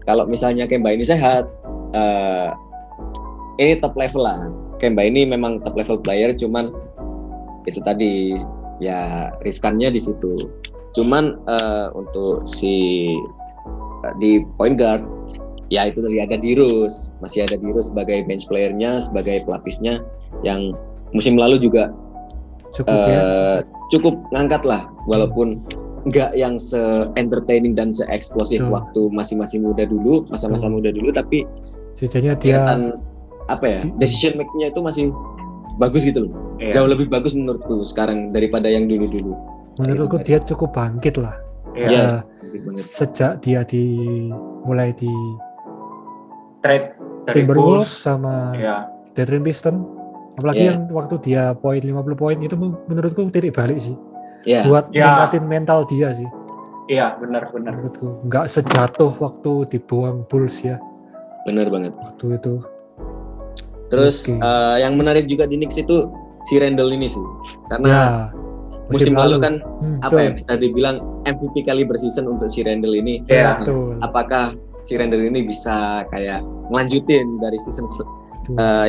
Kalau misalnya Kemba ini sehat, ini top level lah. Kemba ini memang top level player, cuman itu tadi ya riskannya di situ. Cuman untuk di point guard ya itu tadi ada Dirus, masih ada Dirus sebagai bench playernya, sebagai pelapisnya yang musim lalu juga cukup ngangkat lah, walaupun nggak yang se-entertaining dan se-eksplosif waktu masih muda dulu, masa-masa muda dulu, tapi setidaknya dia decision make-nya itu masih bagus gitu loh. Jauh lebih bagus menurutku sekarang daripada yang dulu-dulu. Menurutku dia cukup bangkit lah. Sejak dia mulai di trade dari Timberwolves Bulls sama Detroit Pistons, apalagi yang waktu dia 50 poin itu menurutku titik balik sih. Buat ningkatin mental dia sih. Iya, benar. Menurutku nggak sejatuh waktu dibuang Bulls ya. Benar banget. Waktu itu. Terus yang menarik juga di Knicks itu si Randle ini sih. Karena musim lalu kan bisa dibilang MVP caliber season untuk si Randle ini. Apakah si Randle ini bisa kayak ngelanjutin dari season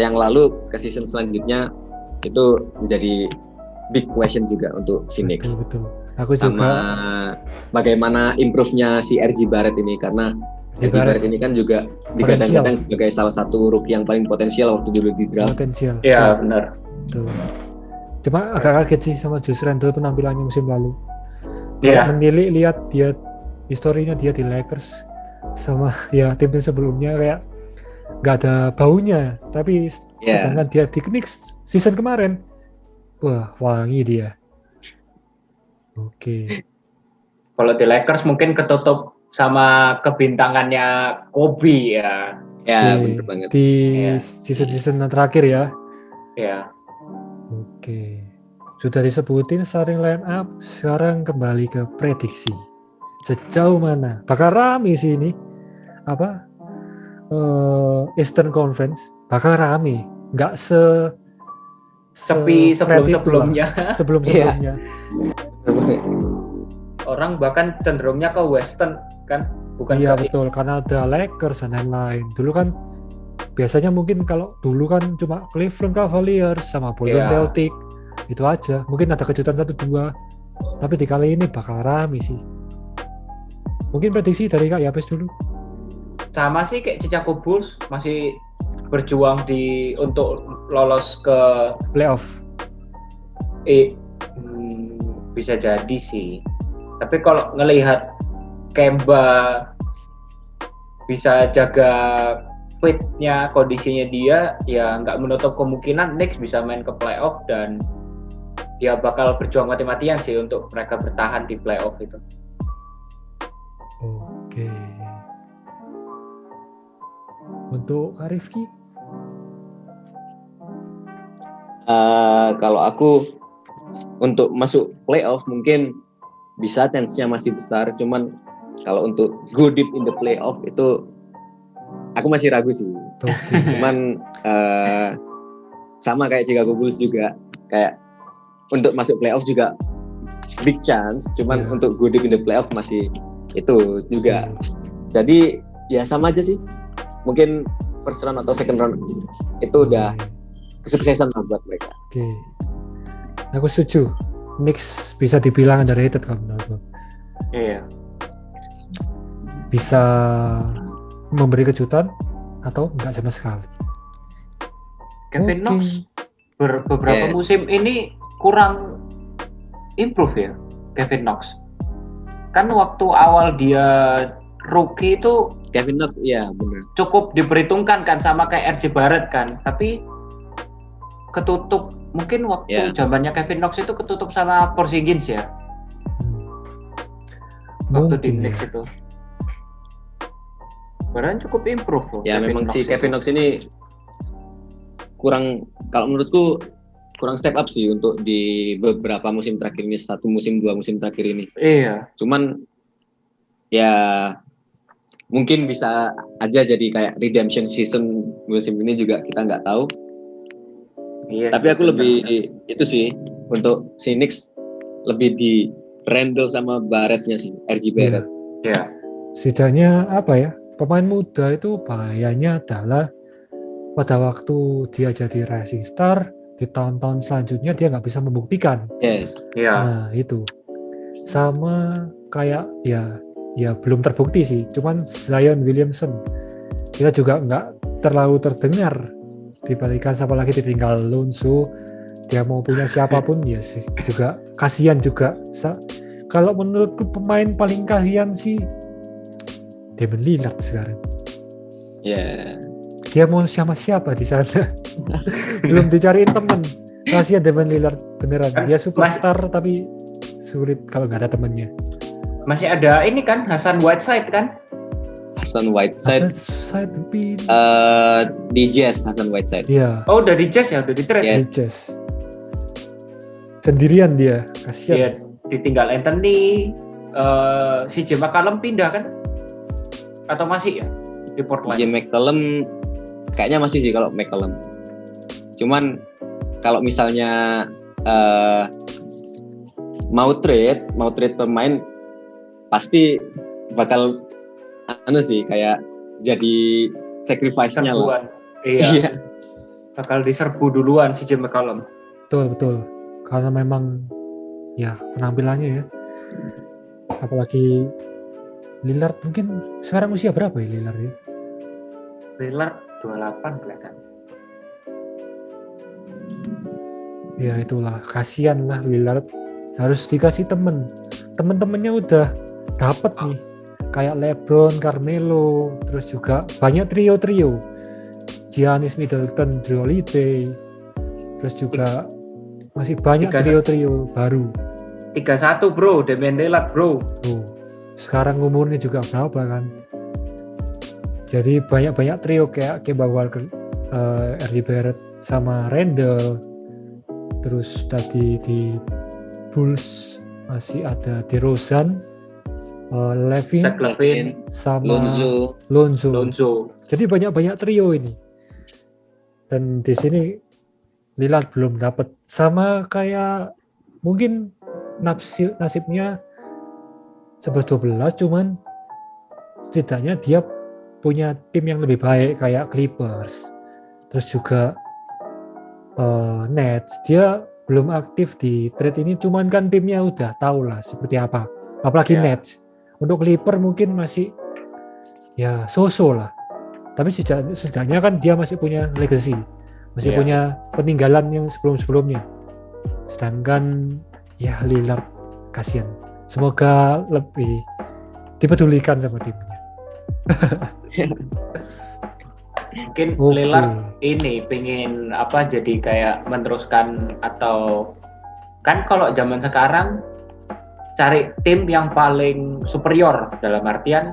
yang lalu ke season selanjutnya, itu menjadi big question juga untuk si Knicks. Betul. Aku sama juga bagaimana improve-nya si RJ Barrett ini, karena RJ Barrett ini kan juga digadang-gadang sebagai salah satu rookie yang paling potensial waktu dulu di draft. Potensial. Iya, benar. Betul. Cuma agak kaget sih sama Julius Randle penampilannya musim lalu. Menilik lihat dia historinya dia di Lakers sama tim-tim sebelumnya kayak nggak ada baunya, tapi sedangkan dia di Knicks season kemarin, wah wangi dia. Oke. Kalau di Lakers mungkin ketutup sama kebintangannya Kobe ya. Ya, benar banget. Di season terakhir ya. Ya. Oke. Sudah disebutin starting line up, sekarang kembali ke prediksi. Sejauh mana? Bakal rame sih ini. Eastern Conference bakal rame. Nggak sepi sebelum-sebelumnya. Sebelum-sebelumnya. Orang bahkan cenderungnya ke Western kan, bukan betul, karena ada Lakers dan lain-lain. Dulu kan biasanya mungkin kalau dulu kan cuma Cleveland Cavaliers sama Boston Celtics itu aja. Mungkin ada kejutan 1-2. Tapi di kali ini bakal rame sih. Mungkin prediksi dari Kak Yapes dulu. Sama sih kayak Chicago Bulls, masih berjuang untuk lolos ke playoff. Bisa jadi sih. Tapi kalau ngelihat Kemba bisa jaga fitnya, kondisinya dia, ya nggak menutup kemungkinan Knicks bisa main ke playoff dan dia bakal berjuang mati-matian sih untuk mereka bertahan di playoff itu. Oke. Untuk Kak Rifki? Kalau aku untuk masuk playoff mungkin bisa, chance-nya masih besar. Cuman kalau untuk go deep in the playoff itu aku masih ragu sih. Cuman sama kayak Chicago Bulls juga, kayak untuk masuk playoff juga big chance. Cuman untuk go deep in the playoff masih itu juga. Jadi ya sama aja sih. Mungkin first round atau second round itu udah kesuksesan lah buat mereka. Oke. Aku setuju. Knicks bisa dibilang underrated kalau menurutku. Iya. Bisa memberi kejutan atau enggak sama sekali. Kevin Knox beberapa musim ini kurang improve ya, Kevin Knox. Kan waktu awal dia rookie itu Kevin Knox, iya benar. Cukup diperhitungkan kan sama kayak RJ Barrett kan, tapi ketutup mungkin waktu zamannya Kevin Knox itu ketutup sama Porzingis ya. Waktu di Knicks itu. Barang cukup improve loh. Ya memang si Kevin Knox ini kurang, kalau menurutku kurang step up sih untuk di beberapa musim terakhir ini, 1 musim 2 musim terakhir ini. Iya. Cuman ya mungkin bisa aja jadi kayak redemption season musim ini juga, kita nggak tahu. Iya, tapi aku lebih itu sih untuk Knicks lebih di Randle sama Barrett-nya sih, RJ Barrett. Iya. Setidaknya apa ya, pemain muda itu bahayanya adalah pada waktu dia jadi rising star, di tahun-tahun selanjutnya dia nggak bisa membuktikan. Yes. Iya. Nah itu sama kayak ya belum terbukti sih. Cuman Zion Williamson kita juga nggak terlalu terdengar dibalikan, siapa lagi ditinggal Lonzo. Dia mau punya siapapun ya sih juga kasihan juga. Kalau menurutku pemain paling kasihan sih Damian Lillard sekarang. Ya. Dia mau sama siapa di sana? Belum dicariin temen. Kasihan Damian Lillard beneran. Dia superstar tapi sulit kalau nggak ada temennya. Masih ada ini kan Hassan Whiteside kan? Hassan Whiteside. Saya tapi Di Jazz Hassan Whiteside. iya. Oh udah di Jazz ya, udah di trade. Yes. Di Jazz. Sendirian dia, Dia kasihan. ditinggal Anthony, si CJ McCollum pindah kan? Atau masih ya di Portland? CJ McCollum kayaknya masih sih kalau McCollum. Cuman kalau misalnya mau trade pemain pasti bakal sih kayak jadi sacrifice-nya lah. Iya. Bakal diserbu duluan si CJ McCollum. Betul. Karena memang ya penampilannya ya. Apalagi Lillard mungkin sekarang usia berapa ya Lillard ya? Lillard 28 kelihatan. Ya itulah, kasihan lah Lillard, harus dikasih temen-temennya udah dapet nih, kayak LeBron, Carmelo, terus juga banyak trio Giannis Middleton, Drew Holiday, terus juga masih banyak trio baru. 31 bro, Damian Lillard bro. Sekarang umurnya juga berapa kan, jadi banyak trio kayak Kemba Walker, RJ Barrett sama Randall. Terus tadi di Bulls masih ada DeRozan, Levin sama Lonzo. Jadi banyak trio ini. Dan di sini Lillard belum dapat, sama kayak mungkin nasibnya 11-12, cuman setidaknya dia punya tim yang lebih baik kayak Clippers. Terus juga Nets, dia belum aktif di trade ini, cuman kan timnya udah tahu lah seperti apa, apalagi Nets. Untuk Clipper mungkin masih ya so-so lah, tapi setidaknya kan dia masih punya legacy, masih punya peninggalan yang sebelumnya. Sedangkan ya Lillard kasihan, semoga lebih dipedulikan sama timnya. Mungkin Lillard ini pengen jadi kayak meneruskan, atau kan kalau zaman sekarang cari tim yang paling superior, dalam artian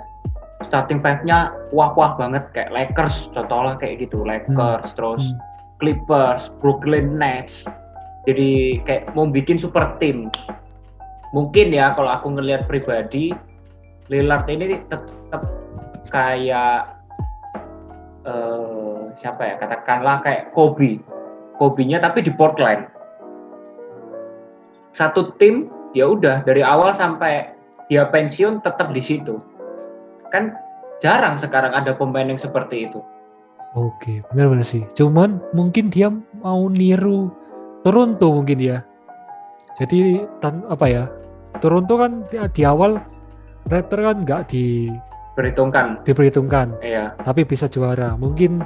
starting five-nya wah banget, kayak Lakers contohnya kayak gitu, Lakers terus Clippers, Brooklyn Nets, jadi kayak mau bikin super team. Mungkin ya kalau aku ngelihat pribadi Lillard ini tetap kayak siapa ya, katakanlah kayak Kobe-nya tapi di Portland. Satu tim ya udah dari awal sampai dia pensiun tetap di situ. Kan jarang sekarang ada pemain yang seperti itu. Oke, benar sih. Cuman mungkin dia mau niru Toronto mungkin ya. Jadi Toronto kan di awal Raptor kan nggak diperhitungkan. Iya. Tapi bisa juara. Mungkin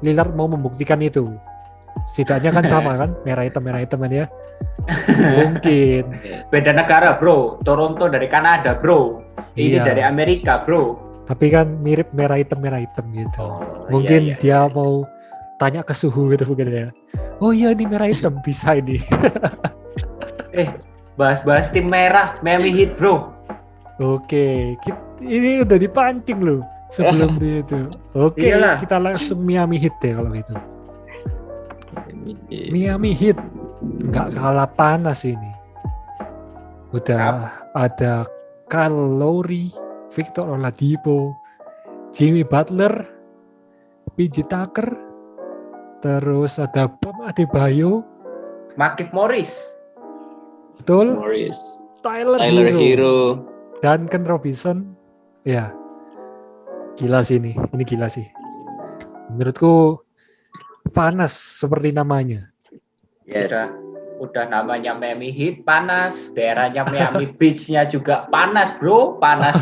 Lillard mau membuktikan itu. Setidaknya kan sama kan, merah hitam kan ya. Mungkin. Beda negara bro, Toronto dari Kanada bro, ini dari Amerika bro. Tapi kan mirip merah hitam gitu. Mungkin dia mau tanya ke suhu gitu mungkin ya. Oh iya ini merah hitam, bisa ini. Bahas tim merah, Miami Heat bro. Oke, ini udah dipancing loh sebelum itu. Oke, kita langsung Miami Heat deh kalau gitu. Miami Heat nggak kalah panas ini. Udah ada Kyle Lowry, Victor Oladipo, Jimmy Butler, PJ Tucker, terus ada Bam Adebayo, Markieff Morris, betul, Tyler Hero, Duncan Robinson. Ya, gila sih ini gila sih. Menurutku panas seperti namanya. Yes. Udah namanya Miami Heat panas, daerahnya Miami Beach-nya juga panas, bro. Panas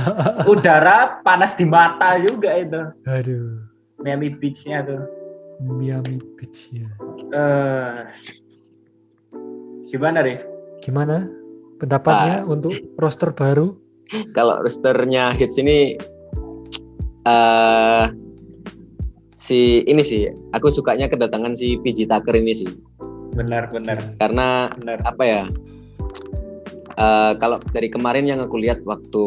udara, panas di mata juga itu. Aduh, Miami Beach-nya tuh. Miami Beach ya. Gimana, Rif? Gimana pendapatnya untuk roster baru? Kalau rosternya Hits ini ini sih, aku sukanya kedatangan si PJ Tucker ini sih. Benar. Karena Benar. apa ya? Kalau dari kemarin yang aku lihat waktu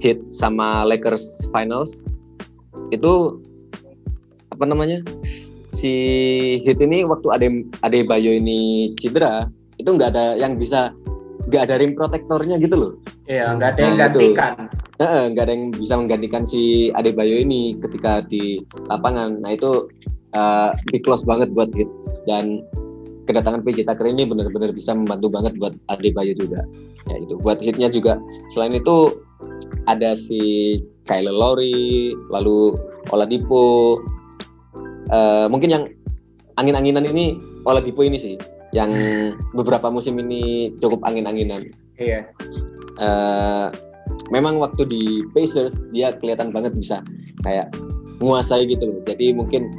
Heat sama Lakers Finals itu apa namanya? Si Heat ini waktu Adebayo ini cedera, itu nggak ada rim protektornya gitu loh. Iya, nggak ada yang Nah, gantikan. Nggak ada yang bisa menggantikan si Adebayo ini ketika di lapangan. Nah itu big loss banget buat Heat, dan kedatangan PJ Tucker ini benar-benar bisa membantu banget buat Adebayo juga. Ya itu buat Heat-nya juga. Selain itu ada si Kyle Lowry, lalu Oladipo. Mungkin yang angin-anginan ini Oladipo ini sih, yang beberapa musim ini cukup angin-anginan. Iya. Memang waktu di Pacers dia kelihatan banget bisa kayak menguasai gitu loh. Jadi mungkin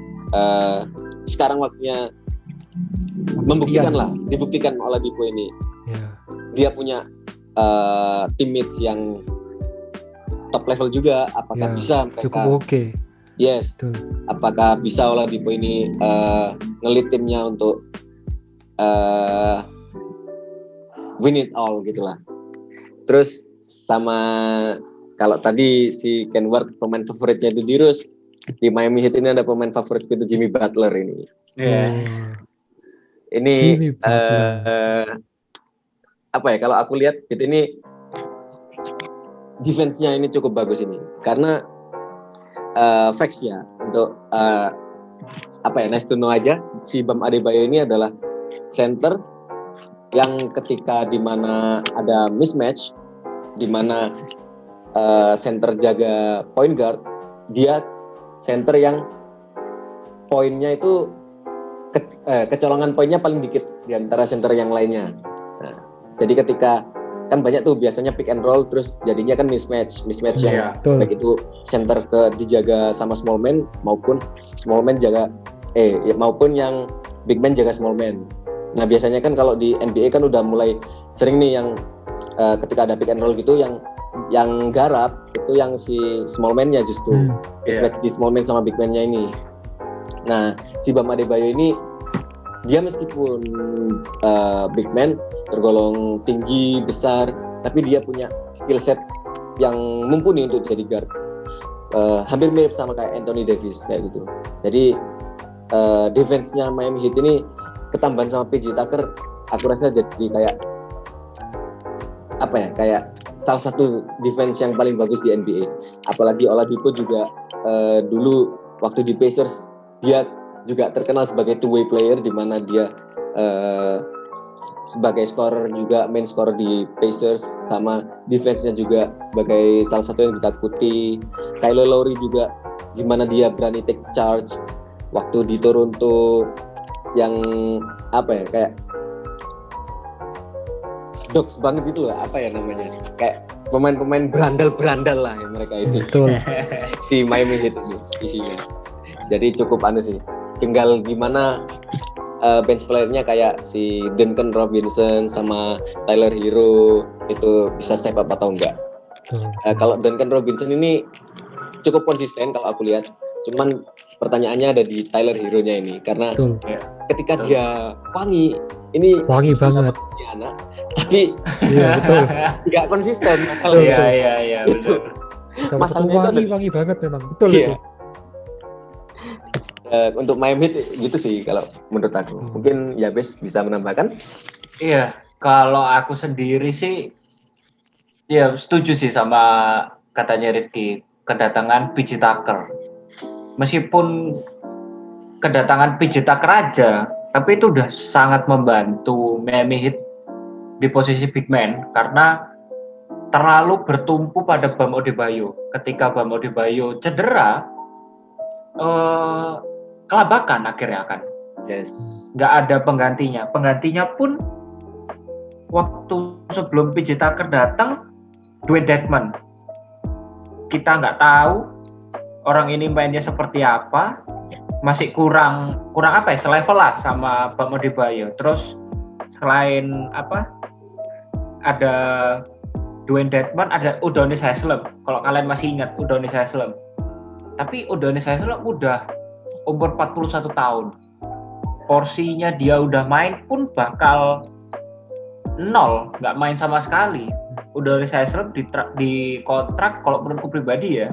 sekarang waktunya dibuktikan Oladipo ini. Ya. Dia punya teammates yang top level juga. Apakah bisa mereka cukup oke. Yes. Betul. Apakah bisa Oladipo ini ngelit timnya untuk win it all gitulah. Terus sama kalau tadi si Ken Ward pemain favoritnya itu Dirus, di Miami Heat ini ada pemain favorit itu Jimmy Butler ini. Iya. Ini Jimmy Butler. apa ya, kalau aku lihat Heat ini defense-nya ini cukup bagus ini karena facts ya untuk nice to know aja, si Bam Adebayo ini adalah center yang ketika dimana ada mismatch, dimana center jaga point guard, dia center yang poinnya itu kecolongan poinnya paling dikit di antara center yang lainnya. Nah, jadi ketika kan banyak tuh biasanya pick and roll terus jadinya kan mismatch yang baik itu center dijaga sama small man maupun small man maupun yang big man jaga small man. Nah biasanya kan kalau di NBA kan udah mulai sering nih yang ketika ada pick and roll gitu yang garap itu yang si small man-nya justru mismatch di small man sama big man-nya ini. Nah si Bam Adebayo ini dia meskipun big man tergolong tinggi besar, tapi dia punya skill set yang mumpuni untuk jadi guards. Hampir mirip sama kayak Anthony Davis kayak gitu. Jadi defense-nya Miami Heat ini ketambahan sama PJ Tucker, aku rasa jadi kayak salah satu defense yang paling bagus di NBA. Apalagi Oladipo juga dulu waktu di Pacers dia juga terkenal sebagai two-way player, di mana dia sebagai scorer juga, main scorer di Pacers, sama defense-nya juga sebagai salah satu yang ditakuti. Kyle Lowry juga, di mana dia berani take charge waktu di Toronto, yang kayak dogs banget gitu loh, namanya, kayak pemain-pemain berandal lah ya mereka ini. Betul. Si Miami Heat itu isinya. Jadi cukup sih. Tinggal gimana bench player-nya kayak si Duncan Robinson sama Tyler Hero itu bisa step up atau enggak. Kalau Duncan Robinson ini cukup konsisten kalau aku lihat. Cuman pertanyaannya ada di Tyler Hero-nya ini, karena ketika dia wangi banget anak, tapi nggak konsisten. Iya betul. Masalahnya wangi banget memang, betul itu. Untuk Miami Heat gitu sih kalau menurut aku. Mungkin Yabes bisa menambahkan? Iya, kalau aku sendiri sih ya setuju sih sama katanya Rifki, kedatangan PJ Tucker. Meskipun kedatangan PJ Tucker aja, tapi itu udah sangat membantu Miami Heat di posisi big man karena terlalu bertumpu pada Bam Adebayo. Ketika Bam Adebayo cedera, kelabakan akhirnya kan. Yes. Nggak ada penggantinya. Penggantinya pun waktu sebelum PJ Tucker datang, Dwayne Dedman. Kita nggak tahu orang ini mainnya seperti apa, masih kurang apa ya, selevel lah sama Bam Adebayo. Terus selain apa, ada Dwayne Dedman, ada Udonis Haslem. Kalau kalian masih ingat Udonis Haslem. Tapi Udonis Haslem udah umur 41 tahun. Porsinya dia udah main pun bakal nol, nggak main sama sekali. Udonis Haslem di kontrak, kalau menurutku pribadi ya,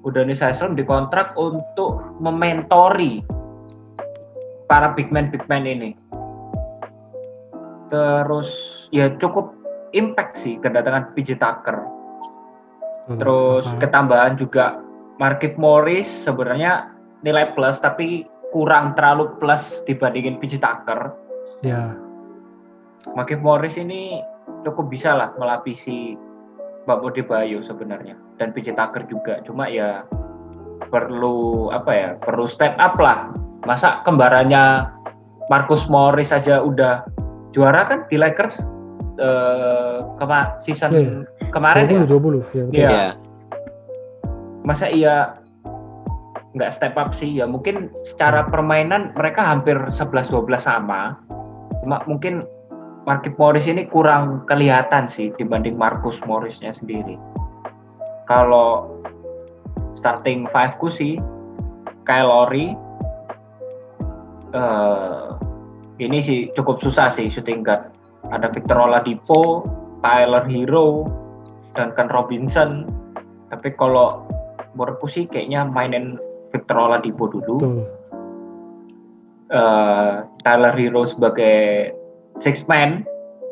Udonis Haslem dikontrak untuk mementori para big man ini. Terus ya cukup impact sih kedatangan PJ Tucker. Terus ketambahan juga Markieff Morris sebenarnya nilai plus, tapi kurang terlalu plus dibandingin PJ Tucker. Ya. Markieff Morris ini cukup bisa lah melapisi Bam Adebayo sebenarnya, dan PJ Tucker juga. Cuma ya perlu step up lah. Masa kembarannya Marcus Morris aja udah juara kan di Lakers season kemarin 20, ya. Iya. Masa iya nggak step up sih? Ya mungkin secara permainan mereka hampir 11-12 sama. Cuma mungkin Markieff Morris ini kurang kelihatan sih dibanding Marcus Morrisnya sendiri. Kalau starting 5-ku sih Kyle Lowry, ini sih cukup susah sih shooting guard. Ada Victor Oladipo, Tyler Hero, Duncan Robinson. Tapi kalau menurutku sih kayaknya mainin Victor Oladipo dulu. Tyler Hero sebagai six man,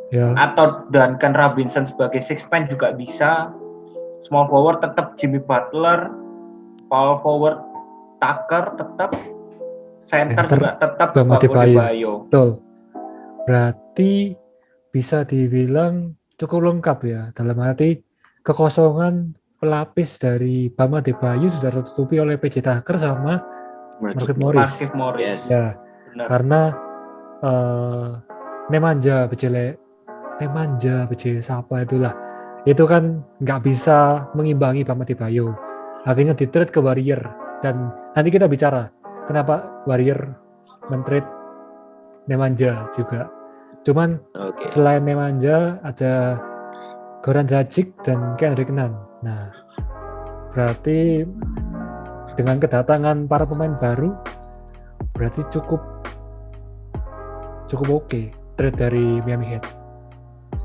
ya. Atau Duncan Robinson sebagai six man juga bisa. Small forward tetap Jimmy Butler, power forward Tucker tetap, center juga tetap Bam Adebayo. Betul. Berarti bisa dibilang cukup lengkap ya, dalam arti kekosongan pelapis dari Bam Adebayo sudah tertutupi oleh PJ Tucker sama Markieff Morris. Ya, benar. Karena Nemanja BJ siapa itulah, itu kan nggak bisa mengimbangi Bam Adebayo, akhirnya di-trade ke Warrior. Dan nanti kita bicara kenapa Warrior men-trade Nemanja juga. Cuman selain Nemanja ada Goran Dragic dan Kendrick Nunn. Nah, berarti dengan kedatangan para pemain baru berarti cukup oke trade dari Miami Heat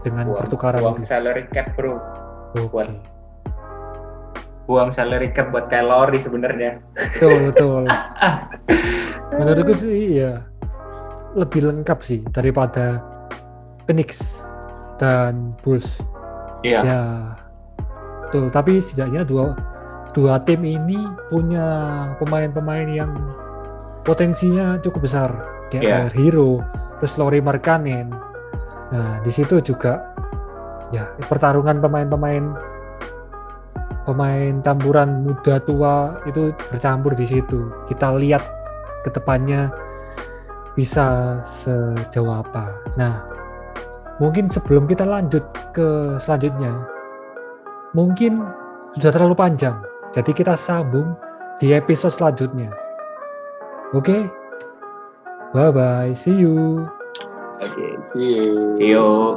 dengan pertukaran itu. Salary cap, bro. Okay. Buang salary cap buat Kyle Lowry sebenarnya. Betul. Menurutku sih ya lebih lengkap sih daripada Phoenix dan Bulls. Iya. Ya, betul. Tapi setidaknya dua tim ini punya pemain-pemain yang potensinya cukup besar, kayak Hero, terus Lauri Markkanen. Nah, di situ juga ya pertarungan pemain campuran muda tua itu bercampur di situ. Kita lihat ke depannya bisa sejauh apa. Nah, mungkin sebelum kita lanjut ke selanjutnya, mungkin sudah terlalu panjang, jadi kita sambung di episode selanjutnya. Oke? Bye-bye, see you. Oke, see you. See you.